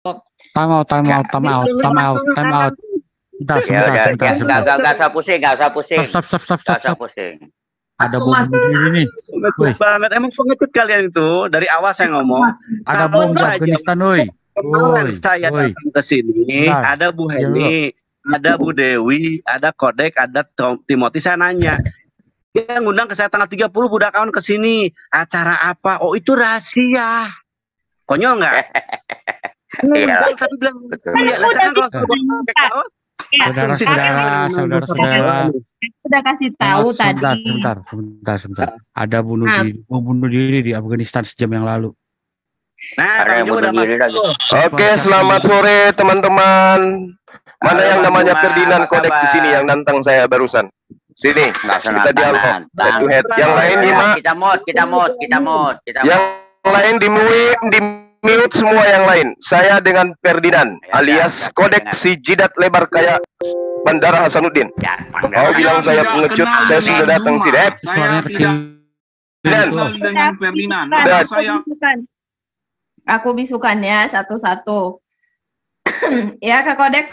Time out, time out, time out, time out, time out. Sebentar, Ya sebentar, udah, sebentar, sebentar. nggak usah pusing, nggak usah pusing, Stop, stop, stop, nggak stop, usah stop. pusing. Ada bom bunuh diri nih. Pengecut Woi, banget. Emang pengecut kalian itu. Dari awal saya ngomong. ada Kalau bom di saja Afghanistan, woi. kemarin Woi, saya woi. datang ke sini, Bentar. ada Bu Diam dulu. Heni, ada Bu Dewi, ada Kodek, ada Timothy. Saya nanya, dia ngundang ke saya tanggal 30 budak kawan ke sini. Acara apa? Oh, itu rahasia. Konyol nggak? Iya, Ngundang tapi bilang betul. ya, lah saya kan kalau pakai kaos, Saudara-saudara, Udah kasih tahu tadi. sebentar. Ada bom bunuh diri di Afghanistan sejam yang lalu. Nah, Ada yang Bang Jo udah bunuh diri lagi. masuk. Oke, selamat sore teman-teman. Mana Halo, yang Bang namanya Juma, Ferdinand apa Kodek di sini kabar? yang nantang saya barusan? Sini, Nggak senang kita dialog. tangan, Head to Bang. head. Yang lain nyimak, Kita mute. yang lain di mute semua yang lain. Saya dengan Ferdinand Ya, alias ya, Kodek ya. si jidat lebar kayak Bandara Hasanuddin. Ya, Kau bilang saya pengecut, saya sudah datang sini. Suaranya kecil. Dan kenal dengan Ferdinand. Dan- Masa saya Aku bisukan ya satu-satu. Ya Kak Kodek.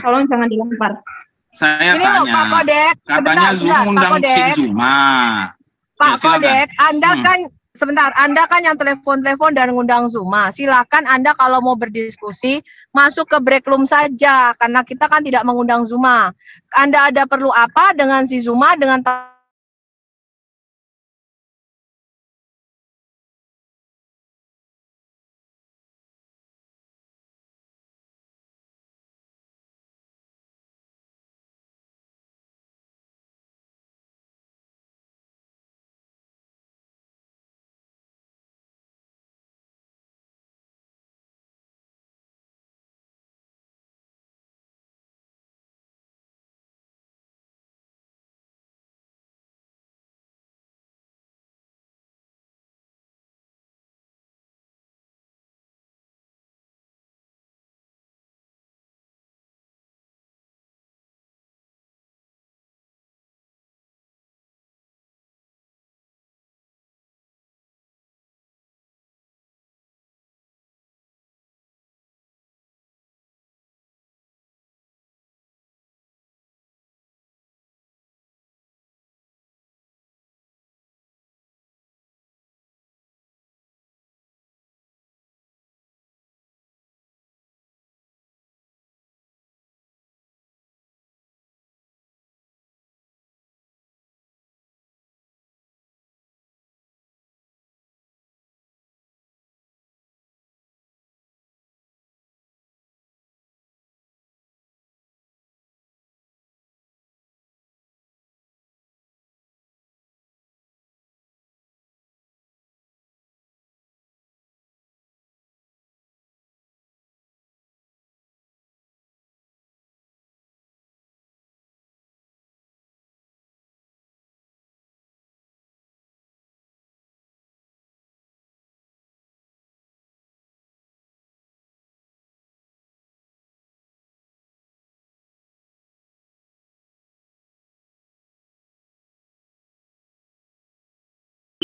Tolong jangan dilempar. Saya Ini loh tanya, Pak Kodek, katanya sebentar, Zoom Pak undang Kodek. si Zuma. Pak Ya, silakan. Kodek, Anda Hmm. kan sebentar, Anda kan yang telepon-telepon dan ngundang Zuma. Silakan Anda kalau mau berdiskusi masuk ke break room saja karena kita kan tidak mengundang Zuma. Anda ada perlu apa dengan si Zuma dengan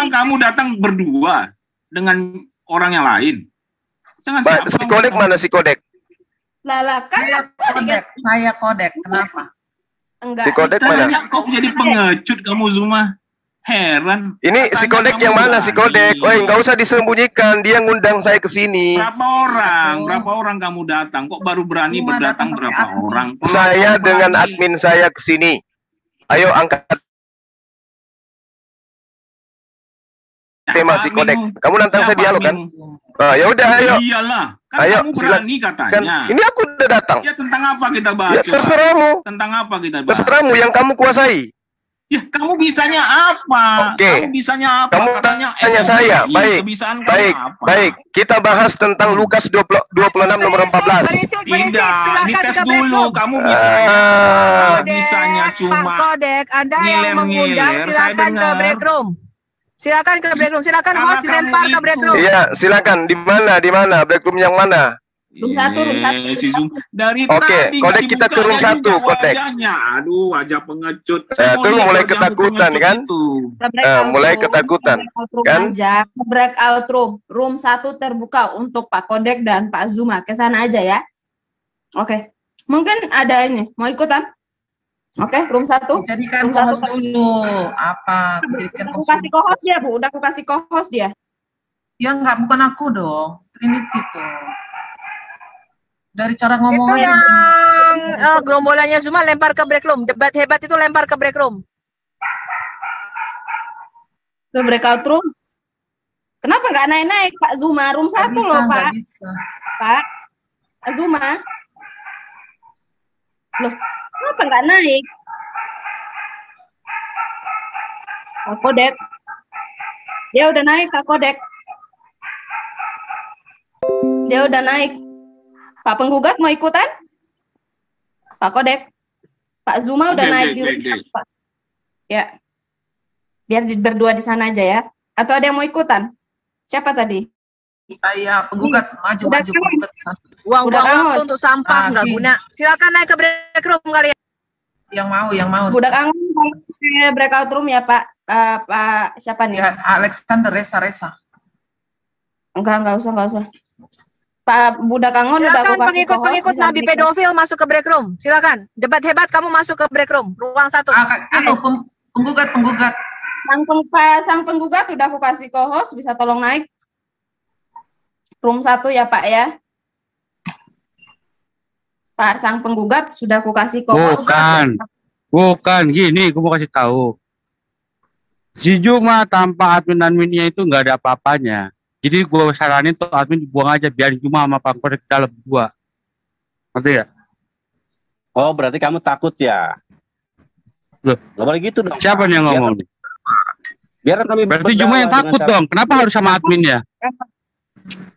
Emang kamu datang berdua dengan orang yang lain? Jangan Mbak, si Kodek mana si Kodek? Lala, kan Saya Kodek Kodek, saya Kodek. Kenapa? enggak. Si Kodek mana? Tanya kok jadi pengecut kamu Zuma. Heran. Ini si Katanya Kodek kamu yang mana si Kodek? berani. Woi, nggak usah disembunyikan. Dia ngundang saya ke sini. Berapa orang kamu datang? Kok baru berani Cuma berdatang datang pakai berapa admin. orang? Kalau Saya kamu dengan berani, admin saya ke sini. Ayo angkat tema si Kodek. Kamu nantang saya siapa dialog kan? adminmu? Ya udah, ayo. Iyalah. Kan Ayo, kamu berani katanya. Kan ini aku udah datang. Ya tentang apa kita bahas? Ya coba? terserahmu. Tentang apa kita bahas? Terserahmu yang kamu kuasai. Ya kamu bisanya apa? Oke. Kamu bisanya apa? Kamu Katanya tanya saya. FPI, Baik. Kebisaan kamu Baik, apa? baik. Kita bahas tentang Lukas 26 nomor 14. Tidak, dites ke dulu. Breakroom. Kamu bisanya. Ah, Bisanya Pak cuma Kodek, Anda yang ngiler-ngiler, mengundang saya silakan ke dengar. Breakroom. Silakan ke Breakroom. Silakan Karena host dilempar kamu ke itu. Breakroom. Iya, silakan. Di mana? Di mana? Backroom yang mana? Room satu, room satu. Si Zoom. Dari Oke, tadi Kodek nggak kita ke room dibuka satu, juga Kodek. wajahnya. Aduh, wajah pengecut. Tuh mau lihat mulai wajahmu ketakutan, pengecut kan? itu. Mulai ketakutan, kan? Aja. Breakout room. Room 1 terbuka untuk Pak Kodek dan Pak Zuma. Ke sana aja ya. Oke. Mungkin ada ini. Mau ikutan? Oke, room 1. Jadikan Room satu. co-host dulu. Apa? Jadikan Udah aku kasih co-host dia, Bu. Udah aku kasih co-host dia. Ya enggak, bukan aku dong. Trinity tuh. Dari cara Itu ngomongnya. yang gerombolannya Zuma lempar ke Breakroom. Debat hebat itu lempar ke Breakroom. Ke breakout room. Kenapa nggak naik-naik, Pak Zuma? Room 1 loh, Pak. Bisa. Pak Zuma. Loh, kenapa nggak naik? Pak Kodek. Dia udah naik, Pak Kodek. Dia udah naik. Pak penggugat mau ikutan? Pak Kodek. Pak Zuma udah Oke, naik oke, di room oke. 1, Pak. Ya. Biar berdua di sana aja ya. Atau ada yang mau ikutan? Siapa tadi? Saya penggugat maju Udah maju kan? penggugat ke sana. Buang-buang Udah, waktu Kang. untuk sampah nggak Oke. guna. Silakan naik ke Breakroom kalian. Yang mau. Budak Angon ke breakout room ya, Pak. Pak siapa nih? Ya, Alexander Resa. Enggak usah. Pak Budak Angon udah aku Silakan kasih pengikut-pengikut co-host, nabi bisa pedofil masuk ke Breakroom. Silakan. Debat hebat kamu masuk ke Breakroom. Ruang 1. Penggugat. Sang penggugat udah aku kasih co-host, bisa tolong naik. Room 1 ya, Pak ya. Pak sang penggugat sudah aku kasih co-host. Bukan. Gini, aku mau kasih tahu. Si Juma tanpa admin-adminnya itu nggak ada apa-apanya. Jadi gue saranin tuh admin dibuang aja, biarin Juma sama Pak Kodek dalam berdua. Ngerti ya? Oh, berarti kamu takut ya? Loh. Gak boleh gitu dong. Siapa nih yang ngomong? Biar kami Berarti berdakwah Juma yang dengan takut cara- dong. Kenapa harus sama adminnya?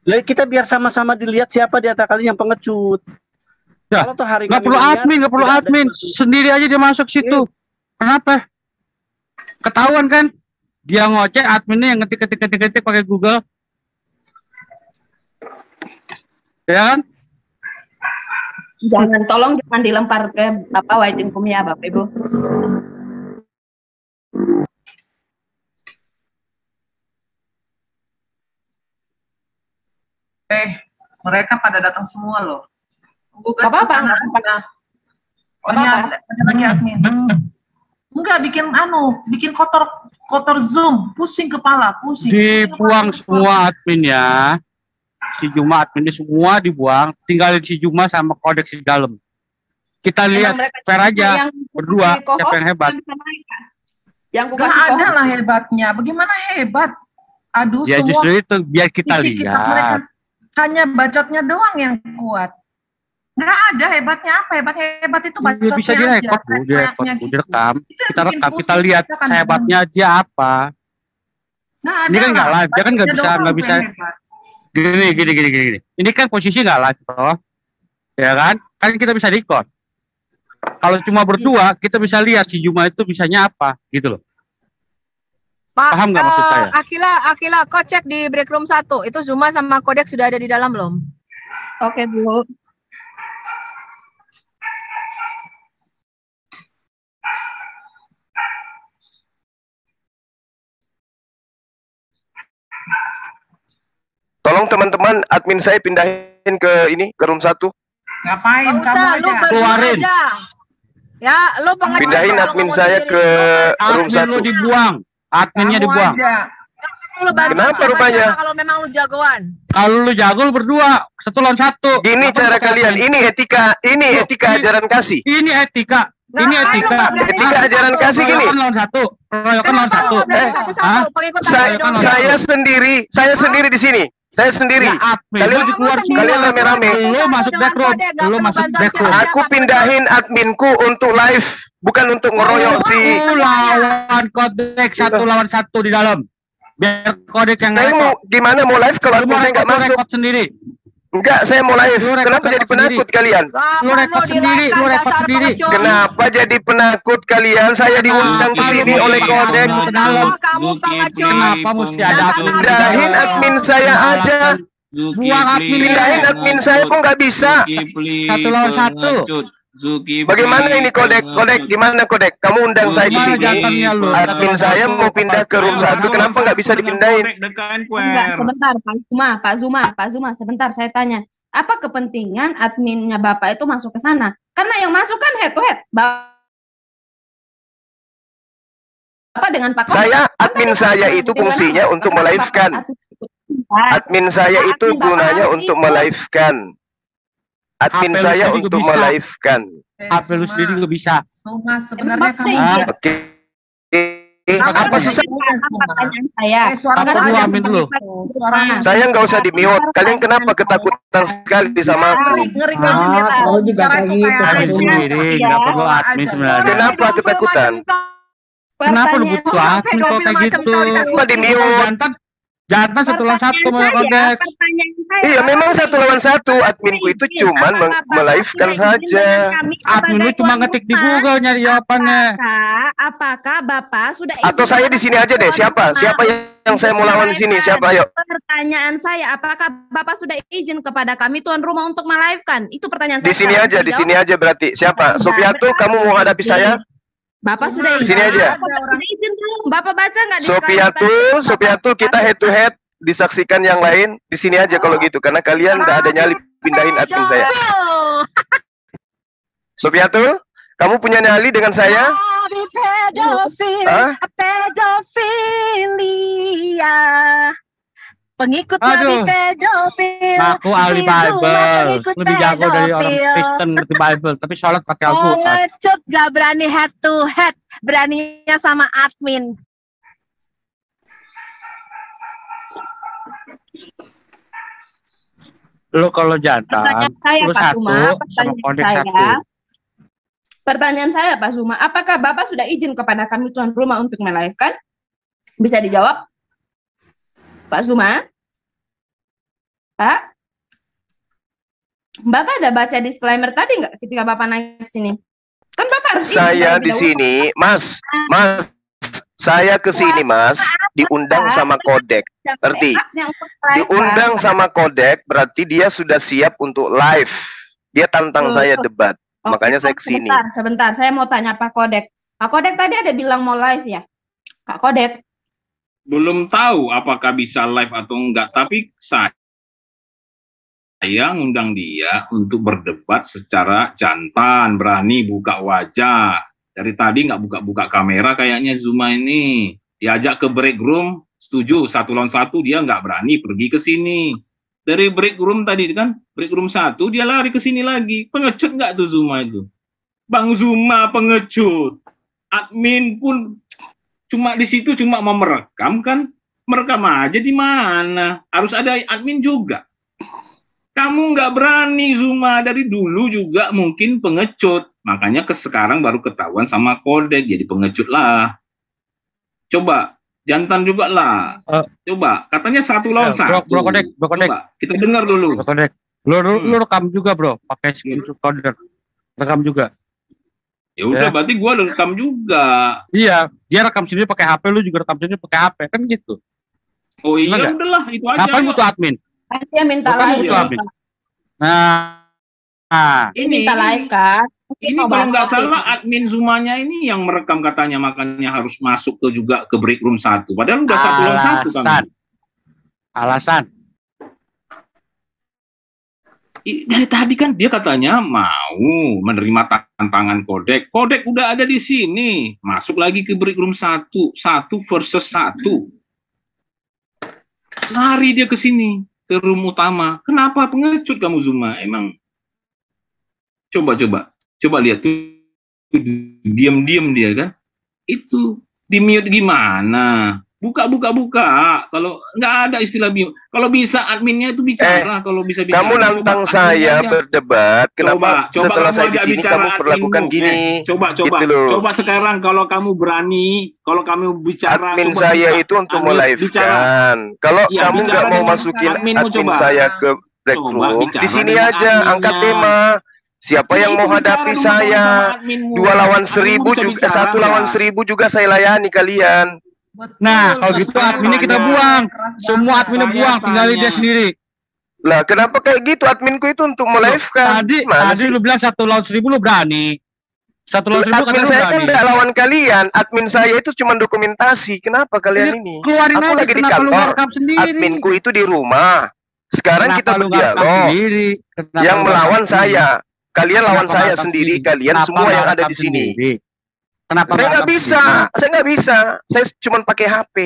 Lah, kita biar sama-sama dilihat siapa di antara kalian yang pengecut. Ya, Kalau tuh hari Nggak kami perlu melihat, admin, nggak perlu tidak ada admin. seperti- Sendiri aja dia masuk situ. Kenapa? Ketahuan kan? Dia ngoceh, adminnya yang ngetik pakai Google. Ya kan? Jangan dilempar ke wajib hukumnya Bapak Ibu. Mereka pada datang semua loh. Penggugat Gak apa-apa, ke sana. nggak apa-apa. Oh, ini ada lagi admin. Enggak bikin kotor Zoom, pusing kepala, pusing. Dibuang semua adminnya. Si Juma adminnya semua dibuang. Tinggalin si Juma sama Kodek di dalam. Kita lihat fair aja. Berdua, siapa yang hebat. Yang aku Gak kasih ada co-host. lah hebatnya. Bagaimana hebat? Aduh, Ya semua justru itu biar kita isi kitab lihat. mereka hanya bacotnya doang yang kuat. Nggak ada hebatnya apa? Hebat itu Ya, bacotnya bisa aja. direkod, teriak-teriaknya gitu. direkam. Itu yang Kita bikin rekam, kita pusing, lihat kan hebatnya dia apa. nggak Ini ada kan nggak lah. live, dia kan nggak Bacotnya doang bisa. yang hebat. Gini. Ini kan posisi nggak live, toh. Ya kan? Kan kita bisa record. Kalau cuma berdua, kita bisa lihat si Juma itu bisanya apa, gitu loh. Pak, Paham nggak maksud saya? Akila, kau cek di Breakroom 1. Itu Zuma sama Kodek sudah ada di dalam belum? Oke, Bu. Tolong teman-teman admin saya pindahin ke ini, ke room 1. Ngapain Nggak kamu usah, lu aja? berdua Keluarin. aja. Ya, lu pengecek. Pindahin kalau admin ngomong saya sendiri. ke room Admin lu 1. dibuang. Adminnya Kamu dibuang. aja. Lu bantu Kenapa siapa rupanya? kalau memang lu jagoan. Kalau lu jago lu berdua, 1 lawan 1. Gini cara kalian, ini etika ajaran kasih. Ini etika. Ini Ngapain lu etika. nggak berani Etika ajaran satu-satu? kasih gini. Keroyokan lawan 1. Keroyokan lawan Kenapa lu 1. nggak berani Eh, satu-satu? Pengikut Saya, dong. saya sendiri di sini. Saya sendiri. Ya, admin Kalian- lu keluar sendiri. kalian rame-rame. Lu masuk backroom. Lu masuk backroom. Aku pindahin adminku untuk live, bukan untuk ngeroyok si. Satu lawan kodek, 1 lawan 1 di dalam. Biar kodek yang Saya mau gimana mau live kalau admin saya nggak masuk? rekod sendiri. Enggak, saya mau live. Lu rekod Kenapa jadi sendiri. penakut kalian? Lu rekod sendiri, lu rekod sendiri. Kenapa jadi penakut kalian? Saya diundang ke Kenapa sini lu oleh mau kodek. ke dalam? Kamu pengecut. Kenapa mesti ada admin? Pindahin admin saya aja. Buang admin. Pindahin admin saya kok nggak bisa. 1 lawan 1. Bagaimana ini kodek? Kodek di mana kodek? Kamu undang saya di Gimana sini. jantannya lu? Admin saya mau pindah ke room 1. Kenapa nggak bisa dipindahin? Enggak, sebentar Pak Zuma, sebentar saya tanya. Apa kepentingan adminnya Bapak itu masuk ke sana? Karena yang masuk kan head to head. Bapak dengan Pak Kodek. Saya admin saya itu fungsinya untuk melive-kan. Admin saya itu gunanya untuk melive-kan. Admin HP lu saya juga untuk bisa. melive-kan. HP lu sendiri juga bisa. Suma, sebenarnya kamu Ah. Oke. Apa Apa susah? Pertanyaan saya. suara Apa kamu gua aja. amin dulu? Suara Saya nggak usah di-mute. Kalian kenapa ketakutan sekali sama aku? ngeri kamu lihat. Aku juga Cara kayak itu gitu, kayak Admin Pak Zuma. sendiri, nggak perlu admin sebenarnya. Kenapa ketakutan? Kenapa lu Pertanyaan butuh admin kok kayak gitu? Kok di-mute? Jantan 1 lawan 1 sama kodek. Iya, memang 1 lawan 1. Adminku itu cuman melive-kan saja. Admin lu cuma ngetik di Google nyari jawabannya. Apakah Bapak sudah Atau saya di sini aja deh. Siapa? Siapa yang saya mau lawan di sini? Siapa? Ayo. Pertanyaan saya, apakah Bapak sudah izin kepada kami tuan rumah untuk melive-kan? Itu pertanyaan saya. Di sini aja, di sini aja berarti. Siapa? Sopiatu, kamu mau hadapi saya? Bapak sudah Di izin. sini aja. Bapak sudah izin belum? Bapak baca nggak di Sopiatu, kita head to head. Disaksikan yang lain di sini aja kalau gitu, karena kalian nggak ada nyali pindahin admin saya. Sopiatu, kamu punya nyali dengan saya? Hah? Pedofilia. Pengikut Aduh. Nabi pedofil. Aku ahli Si Zuma Bible, pengikut lebih jago dari orang pedofil. Kristen ngerti Bible, tapi sholat pakai Al-Quran. Pengecut gak berani head to head, beraninya sama admin. Lu kalau jantan, Pertanyaan saya, lu Pak 1 Zuma, sama pertanyaan kodek saya. 1. Pertanyaan saya Pak Zuma, apakah Bapak sudah izin kepada kami tuan rumah untuk melive-kan? Bisa dijawab? Pak Zuma? Pak? Bapak ada baca disclaimer tadi nggak ketika Bapak naik ke sini? Kan Bapak harus izin Saya terlebih di dahulu. sini, Mas. Saya ke sini, Mas, diundang sama kodek. Ngerti? Haknya untuk melive-kan. Diundang sama kodek berarti dia sudah siap untuk live. Dia tantang saya debat. Oke, Makanya saya ke sini. Sebentar, saya mau tanya Pak Kodek. Pak Kodek tadi ada bilang mau live ya? Pak Kodek. Belum tahu apakah bisa live atau enggak, tapi saya ngundang dia untuk berdebat secara jantan, berani buka wajah. Dari tadi nggak buka-buka kamera kayaknya Zuma ini. Diajak ke break room, setuju 1 lawan 1, dia nggak berani pergi ke sini. Dari break room tadi kan, break room 1 dia lari ke sini lagi. Pengecut nggak tuh Zuma itu? Bang Zuma pengecut. Admin pun cuma di situ cuma mau merekam kan? Merekam aja di mana? Harus ada admin juga. Kamu nggak berani Zuma, dari dulu juga mungkin pengecut. Makanya sekarang baru ketahuan sama kodek, jadi pengecut lah. Coba, jantan juga lah. Coba, katanya 1 lawan 1. Bro Kodek. Coba, kita dengar dulu. Bro Kodek. Lu rekam juga bro, pakai screen recorder. Rekam juga. Ya udah, Ya. berarti gua rekam juga. Iya, dia rekam sendiri pakai HP, lu juga rekam sendiri pakai HP, kan gitu. Oh iya, Enggak. udahlah, itu aja. Ngapain yuk. butuh admin? Dia minta Bukan live. butuh ya, admin. Pak. Nah, Dia minta live kan? Ini Mau kalau bahas nggak topik. salah admin Zumanya ini yang merekam katanya, makanya harus masuk juga ke break room 1. Padahal udah 1 lawan 1 kan. alasan. Dari tadi kan dia katanya mau menerima tantangan Kodek. Kodek udah ada di sini. Masuk lagi ke break room 1 versus 1. Lari dia ke sini, ke room utama. Kenapa pengecut kamu Zuma? Emang coba lihat tuh, diam-diam dia kan. Itu di mute gimana? Buka. Kalau nggak ada istilah mute. Kalau bisa adminnya itu bicara. Kalau bisa bicara. Kamu nantang saya berdebat. Kenapa coba setelah kamu saya di ajak sini bicara kamu perlakukan adminmu. gini? Coba sekarang kalau kamu berani, kalau kamu bicara. Admin saya itu untuk melive-kan. Kalau Ya, kamu nggak mau masukin adminmu, admin coba. saya ke break Coba room, bicara di sini dengan aja adminnya. angkat tema. Siapa yang mau hadapi saya? 2 lawan 1000 juga, 1 lawan 1000 juga saya layani kalian. Nah, kalau gitu adminnya kita buang. Semua adminnya buang, tinggalin dia sendiri. Lah, kenapa kayak gitu? Adminku itu untuk melive-kan. Tadi lu bilang 1 lawan 1000 lu berani. 1 lawan 1000 Admin saya kan tidak lawan kalian. Admin saya itu cuma dokumentasi. Kenapa kalian ini? Keluarin Aku aja, lagi di kenapa lu kantor. ngerekam sendiri? Adminku itu di rumah. Sekarang Kenapa kita lu ngerekam berdialog. sendiri? Kenapa Yang lu melawan ngerekam sendiri? saya. Kalian lawan Kenapa saya ngerekam sendiri. sendiri? Kalian Kenapa semua yang ada ngerekam di sini. sendiri? Kenapa Saya nggak ngerekam bisa. sendiri? Saya nggak bisa. Saya cuma pakai HP.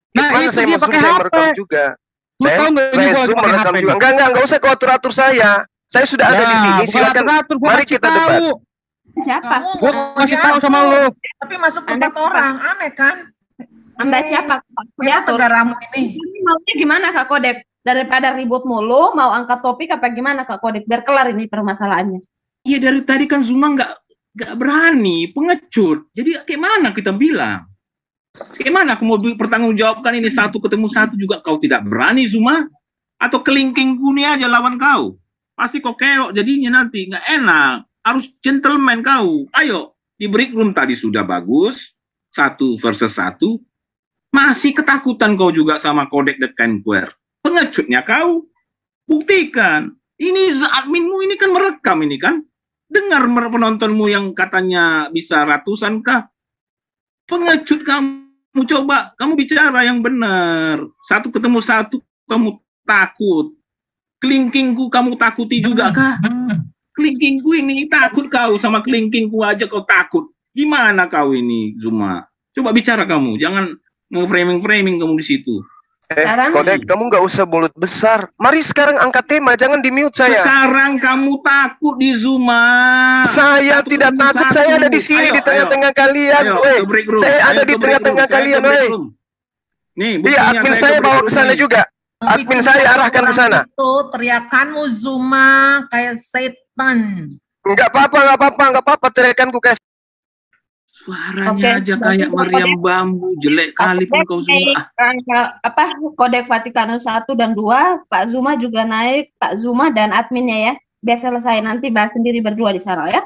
Nah, Gimana itu saya dia mau zoom, pakai saya HP. merekam juga. Lu Saya tahu nggak ini zoom gua lagi pakai merekam HP juga. nih? Enggak usah kau atur-atur saya. Saya sudah ada di sini. Bukan Silakan. atur-atur, gua Mari kasih kita debat. tahu. Siapa? Gua kasih tahu sama lu. Tapi masuk Anda tempat orang, aneh kan? Anda siapa? Ya negaramu ini. Ini maunya gimana Kak Kodek? Daripada ribut mulu, mau angkat topik apa gimana Kak Kodek? Biar kelar ini permasalahannya. Iya, dari tadi kan Zuma nggak berani, pengecut. Jadi kayak mana kita bilang? Kayak mana aku mau pertanggungjawabkan ini 1 ketemu 1 juga kau tidak berani Zuma? Atau kelingking kuni aja lawan kau? Pasti kau keok jadinya nanti, nggak enak. Harus gentleman kau. Ayo, di break room tadi sudah bagus, 1 versus 1. Masih ketakutan kau juga sama Kodek the Conqueror. Pengecutnya kau. Buktikan. Ini adminmu ini kan merekam ini kan. Dengar penontonmu yang katanya bisa ratusan kah? Pengecut kamu. Coba kamu bicara yang benar. 1 ketemu 1 kamu takut. Kelingkingku kamu takuti juga kah? Kelingkingku ini takut kau, sama kelingkingku aja kau takut. Gimana kau ini Zuma? Coba bicara kamu. Jangan nge-framing kamu di situ. Kodek, kamu nggak usah mulut besar. Mari sekarang angkat tema, jangan di-mute saya. Sekarang kamu takut di Zuma. Saya tidak takut, saya ada di sini di tengah-tengah kalian. Saya ada di tengah-tengah kalian, weh. Nih, iya, admin saya bawa ke sana juga. Admin saya arahkan ke sana. Itu teriakanmu Zuma kayak setan. Enggak apa-apa teriakanku kayak suaranya aja kayak Mariam Bambu, jelek kali pun kau Zuma. Kodek Vatikanus 1 dan 2, Pak Zuma juga naik, Pak Zuma dan adminnya ya. Biar selesai, nanti bahas sendiri berdua di sana ya.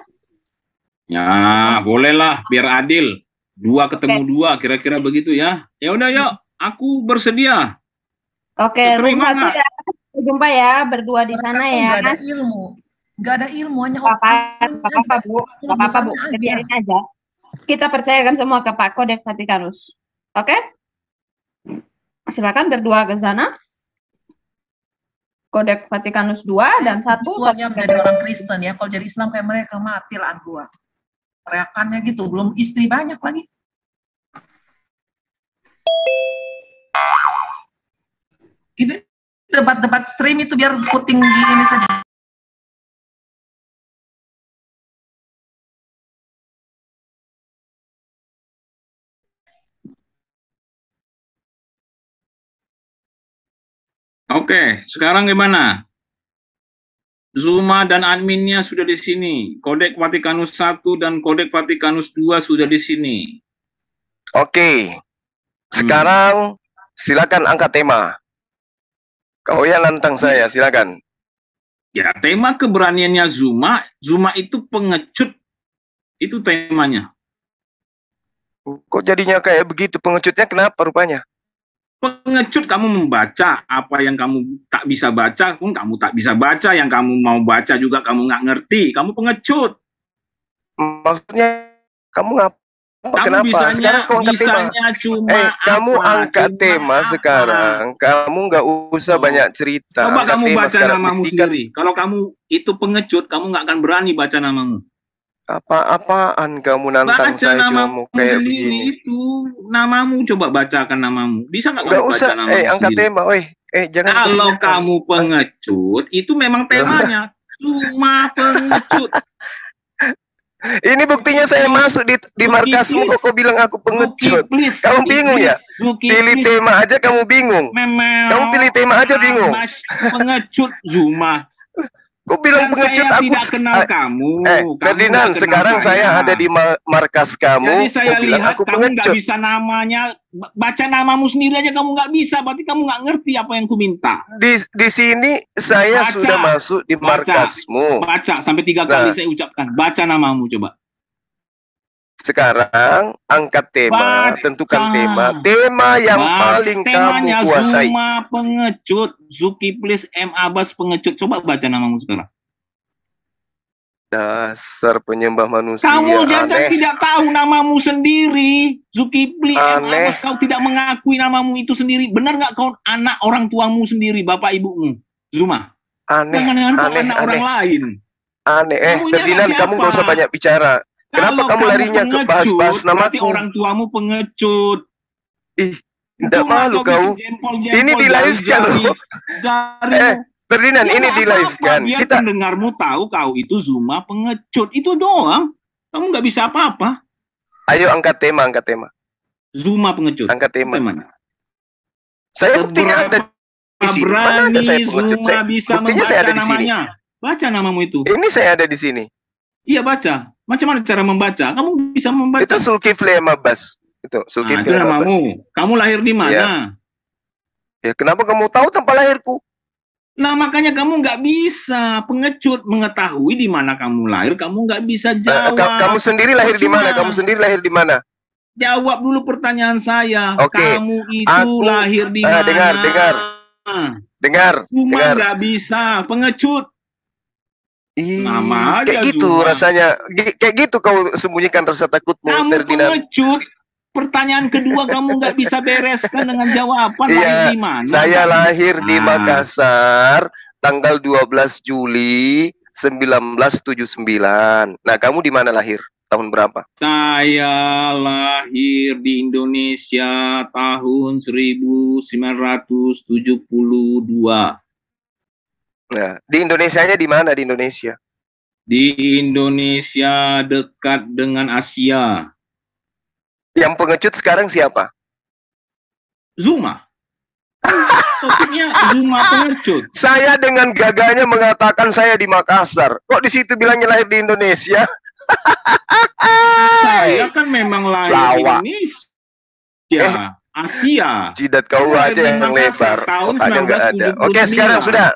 Ya, bolehlah biar adil. 2 ketemu 2, kira-kira begitu ya. Ya udah yuk, aku bersedia. Oke, room 1 ya. Jumpa ya berdua di sana ya. Enggak ada ilmu. Enggak ada ilmu, hanya apa-apa, Bu. Apa-apa, Bu. Biarin aja. Kita percayakan semua ke Pak Kodek Vatikanus. Oke? Silakan berdua ke sana. Kodek Vatikanus 2 dan 1. Tujuannya menjadi orang Kristen ya. Kalau jadi Islam kayak mereka mati lah gua. Teriakannya gitu, belum istri banyak lagi. Ini debat-debat stream itu biar puting di ini saja. Oke, sekarang gimana? Zuma dan adminnya sudah di sini. Kodek Vatikanus 1 dan Kodek Vatikanus 2 sudah di sini. Oke. Sekarang silakan angkat tema. Kau yang nantang saya, silakan. Ya, tema keberaniannya Zuma. Zuma itu pengecut. Itu temanya. Kok jadinya kayak begitu? Pengecutnya kenapa rupanya? Pengecut, kamu membaca apa yang kamu tak bisa baca, kamu tak bisa baca, yang kamu mau baca juga kamu nggak ngerti, kamu pengecut. Maksudnya kamu Kenapa? Sekarang kau angkat tema. Kamu angkat tema sekarang. Kamu nggak usah banyak cerita. Coba kamu baca namamu sendiri. Kalau kamu itu pengecut, kamu nggak akan berani baca namamu. Apa-apaan kamu nantang saya cuma mau kayak begini? Itu namamu, coba bacakan namamu. Bisa nggak kamu usah, baca namamu angkat sendiri? tema, jangan. Kalau kamu pengecut, itu memang temanya. Cuma pengecut. Ini buktinya saya masuk di markasmu, kok kau bilang aku pengecut. Kamu bingung ya? Pilih tema aja kamu bingung. Kamu pilih tema aja bingung. Pengecut Zuma. Kau bilang pengecut, saya aku tidak kenal kamu. Ferdinand, sekarang saya ada di markas kamu. Jadi saya lihat aku kamu nggak pengecut. bisa namanya, baca namamu sendiri aja kamu nggak bisa. Berarti kamu nggak ngerti apa yang ku minta. Di sini saya sudah masuk di markasmu. Baca sampai 3 kali saya ucapkan. Baca namamu coba. Sekarang angkat tema, tentukan tema yang paling kamu kuasai. Zuma pengecut, Zulkifli M Abbas pengecut. Coba baca namamu sekarang. Dasar penyembah manusia. Kamu jangan tidak tahu namamu sendiri. Zulkifli M Abbas, kau tidak mengakui namamu itu sendiri. Benar nggak kau anak orang tuamu sendiri, bapak ibumu, Zuma? Jangan anak orang lain. Ferdinand, kamu nggak usah banyak bicara. Kenapa kamu larinya ke bahas-bahas namaku? Orang tuamu pengecut. Tidak malu kau. Ini di live kan loh. Ferdinand, ini di live kan. Biar pendengarmu tahu kau itu Zuma pengecut. Itu doang. Kamu nggak bisa apa-apa. Ayo angkat tema. Zuma pengecut. Angkat tema. Saya buktinya ada di sini. Mana ada saya pengecut? Zuma bisa membaca namanya. Baca namamu itu. Ini saya ada di sini. Iya, baca. Macam mana cara membaca? Kamu bisa membaca. Itu Zulkifli M Abbas. Itu namamu. Kamu lahir di mana? Ya, kenapa kamu tahu tempat lahirku? Nah, makanya kamu nggak bisa pengecut mengetahui di mana kamu lahir. Kamu nggak bisa jawab. Kamu sendiri lahir di mana? Kamu sendiri lahir di mana? Jawab dulu pertanyaan saya. Oke. Kamu itu lahir di mana? Dengar. Cuma nggak bisa pengecut. Nama kayak gitu Zuma. Rasanya kayak gitu kau sembunyikan rasa takutmu, kamu Ferdinand. Pengecut. Pertanyaan kedua kamu nggak bisa bereskan dengan jawaban. Lahir di mana? Saya lahir di Makassar tanggal 12 Juli 1979. Nah, kamu di mana lahir? Tahun berapa? Saya lahir di Indonesia tahun 1972. Nah, di Indonesianya di mana di Indonesia? Di Indonesia dekat dengan Asia. Yang pengecut sekarang siapa? Zuma. Topiknya Zuma pengecut. Saya dengan gagahnya mengatakan saya di Makassar. Kok di situ bilangnya lahir di Indonesia? Saya kan memang lahir di Indonesia. Asia. Jidat kau aja yang lebar. Otaknya nggak ada. Oke,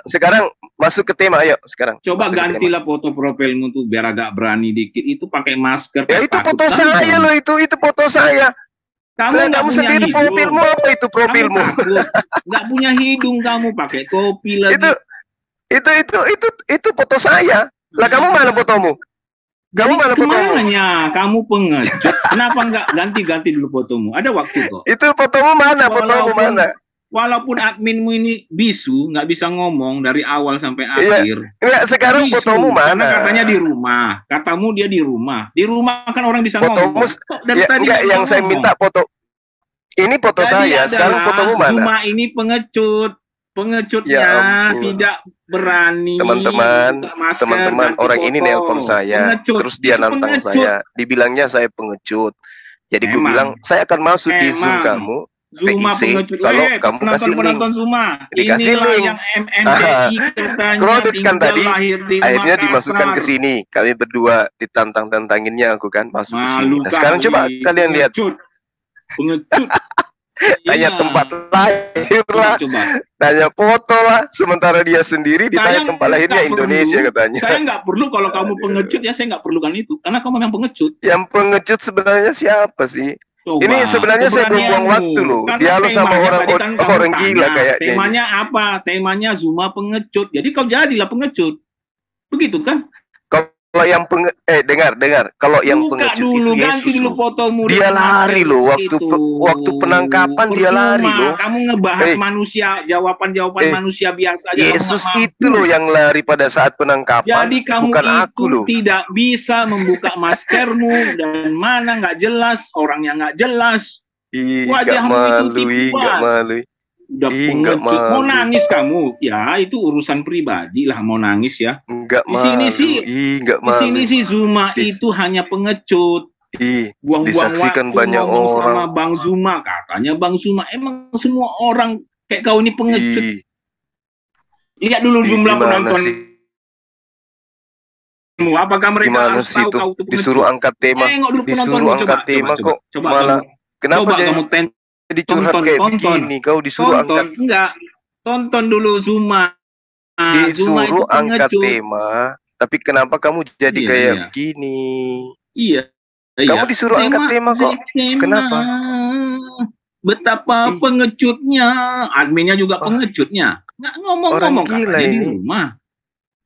sekarang masuk ke tema, ayo sekarang. Coba gantilah foto profilmu tuh biar agak berani dikit. Itu pakai masker. Ya itu foto saya loh, itu foto saya. Kamu sendiri hidung. Profilmu apa itu profilmu? Nggak punya hidung kamu pakai topi lagi. Itu foto saya. Lah kamu mana fotomu? Kamu mana fotomu? Kamu pengecut. Kenapa nggak ganti dulu fotomu? Ada waktu kok. Itu fotomu mana? Fotomu mana? Walaupun adminmu ini bisu, nggak bisa ngomong dari awal sampai akhir. Iya, sekarang bisu, fotomu mana? Karena katanya di rumah. Katamu dia di rumah. Di rumah kan orang bisa ngomong. Kok dari tadi enggak, yang saya minta foto. Ini foto saya. Sekarang fotomu mana? Zuma ini pengecut. Pengecutnya tidak berani. Teman-teman, orang ini nelpon saya. Terus dia nantang saya. Dibilangnya saya pengecut. Jadi gue bilang, saya akan masuk di Zoom kamu. Zuma pengecut. Kalau kamu kasih link, Zuma. dikasih link. Yang MMCI Kredit kan tadi, akhirnya Makassar. dimasukkan ke sini. Kami berdua ditantang-tantanginnya aku kan masuk ke sini. Nah, sekarang coba kalian lihat. Pengecut. Tanya tempat lahir lah, tanya foto lah. Sementara dia sendiri ditanya tempat lahirnya Indonesia katanya. Saya nggak perlu kalau kamu pengecut ya, saya nggak perlukan itu karena kamu memang pengecut. Yang pengecut sebenarnya siapa sih? Coba, ini sebenarnya saya buang waktu loh. Dialog sama orang gila kayaknya. Temanya apa? Temanya Zuma pengecut. Jadi kau jadilah pengecut. Begitu kan? Kau dengar. Kalau yang Buka pengecut dulu, itu ganti Yesus dulu loh. fotomu Dia dengan lari masker loh waktu itu. waktu penangkapan dia lari Percuma, loh. kamu ngebahas manusia, jawaban-jawaban manusia biasa aja kamu nggak Yesus mampu. itu loh yang lari pada saat penangkapan. Jadi kamu bukan aku itu loh. tidak bisa membuka maskermu dan mana nggak jelas, orangnya nggak jelas. Ih, nggak Wajahmu itu malu, tipe nggak malu. udah Ih, nggak pengecut. Mau malu. nangis kamu? Ya itu urusan pribadi lah mau nangis ya. Nggak Di sini malu. sih, nggak di sini malu. sih Zuma itu hanya pengecut. Buang-buang Disaksikan waktu banyak ngomong sama orang. Bang Zuma, katanya Bang Zuma emang semua orang kayak kau ini pengecut. Lihat dulu jumlah penonton. Apakah mereka Gimana harus sih tahu itu? kau itu pengecut? Disuruh angkat tema. Tengok dulu Disuruh penontonmu, angkat tema kok coba malah kenapa kamu jadi curhat kayak begini? Kau disuruh angkat. Enggak, tonton dulu Zuma. Zuma itu Disuruh angkat pengecut. tema, tapi kenapa kamu jadi kayak begini? Iya. Kamu disuruh angkat tema kok. Kenapa? Betapa pengecutnya, adminnya juga pengecutnya. Nggak ngomong-ngomong gila katanya di ini. rumah.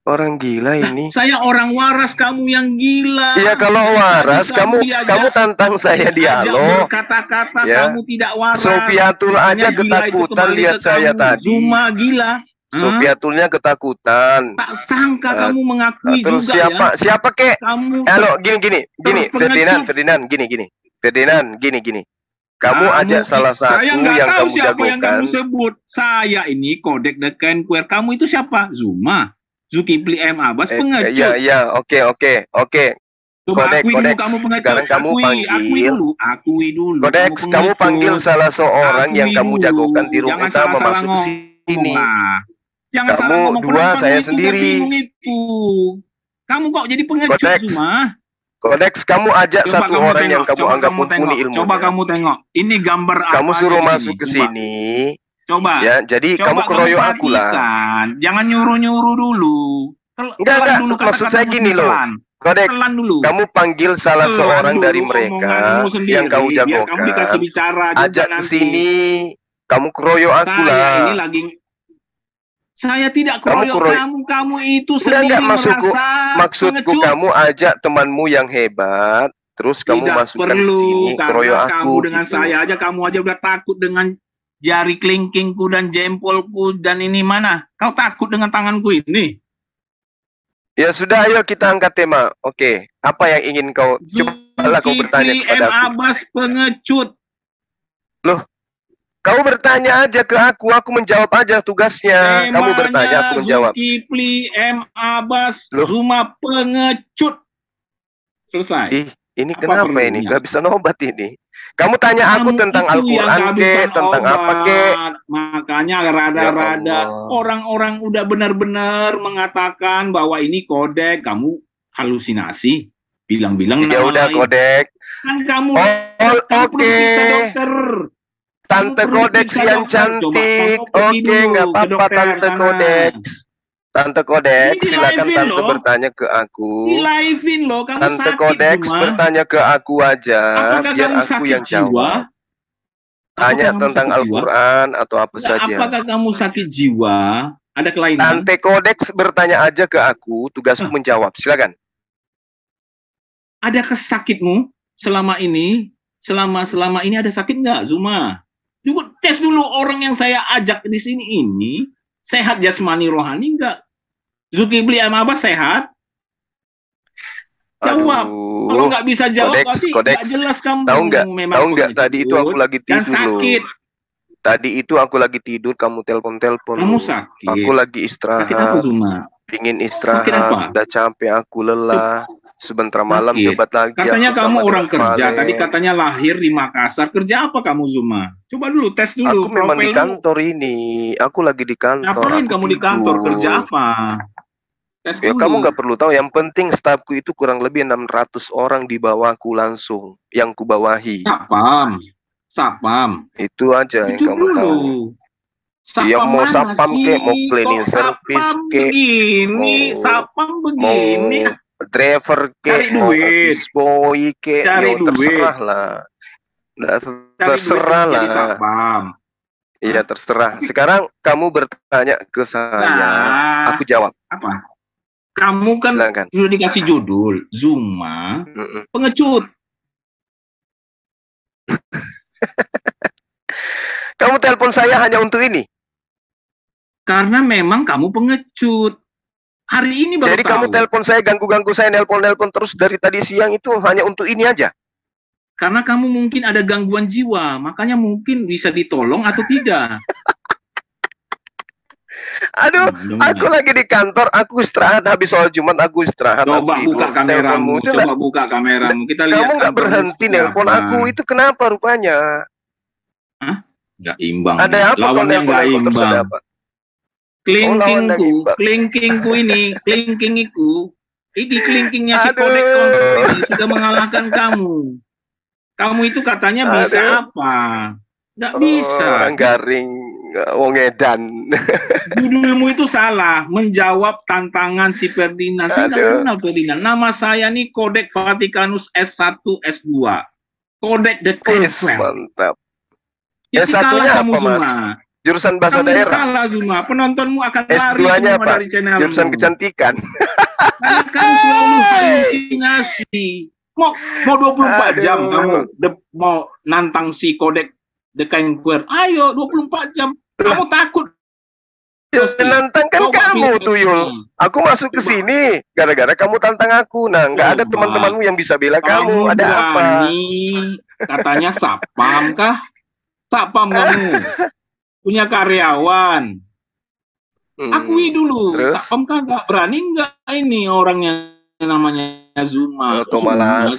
Orang gila ini. Saya orang waras, kamu yang gila. Iya kalau waras, kamu tantang saya dialog. Berkata-kata Ya. kamu tidak waras. Sofiatul aja Makanya gila itu ketakutan kembali lihat ke saya kamu. tadi. Zuma gila. Sofiatulnya ketakutan. Tak sangka kamu mengakui Terus juga siapa? ya. Siapa kek? Kamu Halo, gini. Ferdinand, gini. Ferdinand, gini. Kamu ajak salah satu saya nggak yang tahu kamu siapa yang kamu jagokan. sebut. Saya ini Kodek The Kenquer. Kamu itu siapa? Zuma. Zulkifli M. Abbas pengecut. Iya, oke. Coba Kodek, akui dulu Kodek. kamu pengecut. Sekarang kamu panggil. Akui dulu. Kodek, kamu panggil salah seorang yang kamu jagokan di ruang Jangan utama salah-salah masuk ke sini. Jangan salah Kamu ngomong, dua, penonton saya itu sendiri. udah bingung itu. Kamu kok jadi pengecut Kodek. Zuma? Kodeks, kamu ajak Coba satu kamu orang yang kamu anggap mumpuni ilmunya. Coba kamu tengok. Ini gambar apa? Kamu suruh aja masuk ke Coba. sini. Coba. Ya, jadi kamu keroyok aku lah. perhatikan. Jangan nyuruh-nyuruh dulu. Enggak. Dulu Maksud saya gini loh. Kodek, Telan dulu. kamu panggil salah Telan seorang dulu dari mereka omonganmu sendiri, yang kamu biar jagokan. kamu dikasih bicara juga Ajak ke nanti. sini. Kamu keroyok aku Saya lah. ini lagi. Saya tidak Kamu keroyok kamu itu sendiri Enggak, maksudku pengecut. kamu ajak temanmu yang hebat. Terus kamu Tidak masukkan ke perlu, sini, keroyok karena aku. kamu dengan gitu. saya aja, kamu aja udah takut dengan jari kelingkingku dan jempolku dan ini mana? Kau takut dengan tanganku ini? Ya sudah, ayo kita angkat tema. Oke, apa yang ingin kau? Cobalah kau bertanya kepada aku. Abbas pengecut. Loh, kau bertanya aja ke aku menjawab aja tugasnya. Kamu bertanya, aku menjawab. Zulkifli M. Abbas, Loh. Zuma pengecut. Selesai. Ini Apa kenapa perlunya? ini? Gak bisa nobat ini. Kamu tanya aku tentang itu yang Al-Quran kehabisan tentang obat. apa ke? Makanya Ya rada-rada Allah. orang-orang udah benar-benar mengatakan bahwa ini kodek, kamu halusinasi. Bilang-bilang Ya nama udah, lain. Kodek. Kan kamu, Oh, kamu perlu oke. periksa dokter. Tante Kamu perlu Kodeks periksa yang dokter. Coba cantik. kamu pergi Oke, dulu nggak ke apa-apa dokter Tante sana. Kodeks. Tante Kodeks, Ini silakan di-live-in Tante loh. bertanya ke aku. Di live-in loh, kamu Tante sakit Kodeks Zuma. bertanya ke aku aja, Apakah biar kamu aku sakit yang jiwa? jawab. Apakah Tanya kamu tentang sakit jiwa? Al-Quran atau apa Nggak, saja. apakah kamu sakit jiwa? Ada kelainan? Tante Kodeks bertanya aja ke aku, tugasku menjawab. Silakan. Ada sakitmu selama ini? Selama ini ada sakit nggak, Zuma? Coba tes dulu orang yang saya ajak di sini ini sehat jasmani rohani nggak? Zulkifli M. Abbas sehat? Jawab. Kalau nggak bisa jawab, pasti nggak jelas kamu. Tahu nggak? memang Tahu nggak? pengecut Tadi itu aku lagi dan tidur loh. sakit. Tadi itu aku lagi tidur, kamu telepon. Kamu loh. sakit. Aku lagi Sakit apa, istirahat. Zuma? Pingin Sakit apa? istirahat. Udah capek, aku lelah. Sebentar malam Sakit. debat lagi. Katanya aku kamu sama orang Dek kerja. Valen. Tadi katanya lahir di Makassar. Kerja apa kamu, Zuma? Coba dulu tes dulu. Aku memang di profil dulu. kantor ini. Aku lagi di kantor. Ngapain aku kamu di kantor? tidur. Kerja apa? Tes Ya, dulu. kamu nggak perlu tahu. Yang penting stafku itu kurang lebih 600 orang di bawahku langsung. Yang kubawahi. Sapam. Itu aja yang Itu kamu dulu. tahu. Ya, mau mana sapam sih? kek, mau cleaning Kok service sapam kek, begini, sapam begini. mau driver Cari kek, mau duit. office boy kek, Cari yo, terserah duit. lah. Nah, Cari terserah duit jadi lah. sapam. Iya, terserah. Sekarang kamu bertanya ke saya, Nah, aku jawab. apa? Kamu kan Silakan. sudah dikasih judul Zuma pengecut. Kamu telepon saya hanya untuk ini. Karena memang kamu pengecut. Hari ini baru Jadi tahu. kamu telepon saya, ganggu-ganggu saya, nelpon terus dari tadi siang itu hanya untuk ini aja. Karena kamu mungkin ada gangguan jiwa, makanya mungkin bisa ditolong atau tidak. Aduh, aku lagi di kantor, aku istirahat habis sholat Jumat, aku istirahat. Coba buka kameramu, coba buka kameramu. Kita lihat. Kamu nggak berhenti nelpon aku, itu kenapa rupanya? Hah? Nggak imbang. Ada apa? Lawannya nggak imbang. Kelingkingku ini, kelingkingiku. Ini kelingkingnya si Kodek ini sudah mengalahkan kamu. Kamu itu katanya bisa apa? Nggak bisa. Orang garing, wong edan. Judulmu itu salah, menjawab tantangan si Ferdinand. Saya nggak kenal Ferdinand. Nama saya nih Kodek Vatikanus S1, S2. Kodek the Convert. Mantap. S1-nya apa, Mas? Jurusan bahasa kamu daerah. Kalah, Zuma. Penontonmu akan lari S2-nya semua apa? dari channel. Jurusan kecantikan. Karena kamu selalu halusinasi. Mau 24 jam kamu mau nantang si Kodek the Convert. Ayo 24 jam. Kamu takut. Nantang kan kamu, Tuyul. Aku masuk ke sini gara-gara kamu tantang aku. Nah, nggak ada teman-temanmu yang bisa bela kamu. Ada apa? Katanya sapam kah? Sapam kamu. Punya karyawan. Akui dulu. Sapam kagak berani nggak ini orangnya namanya Zuma. Zuma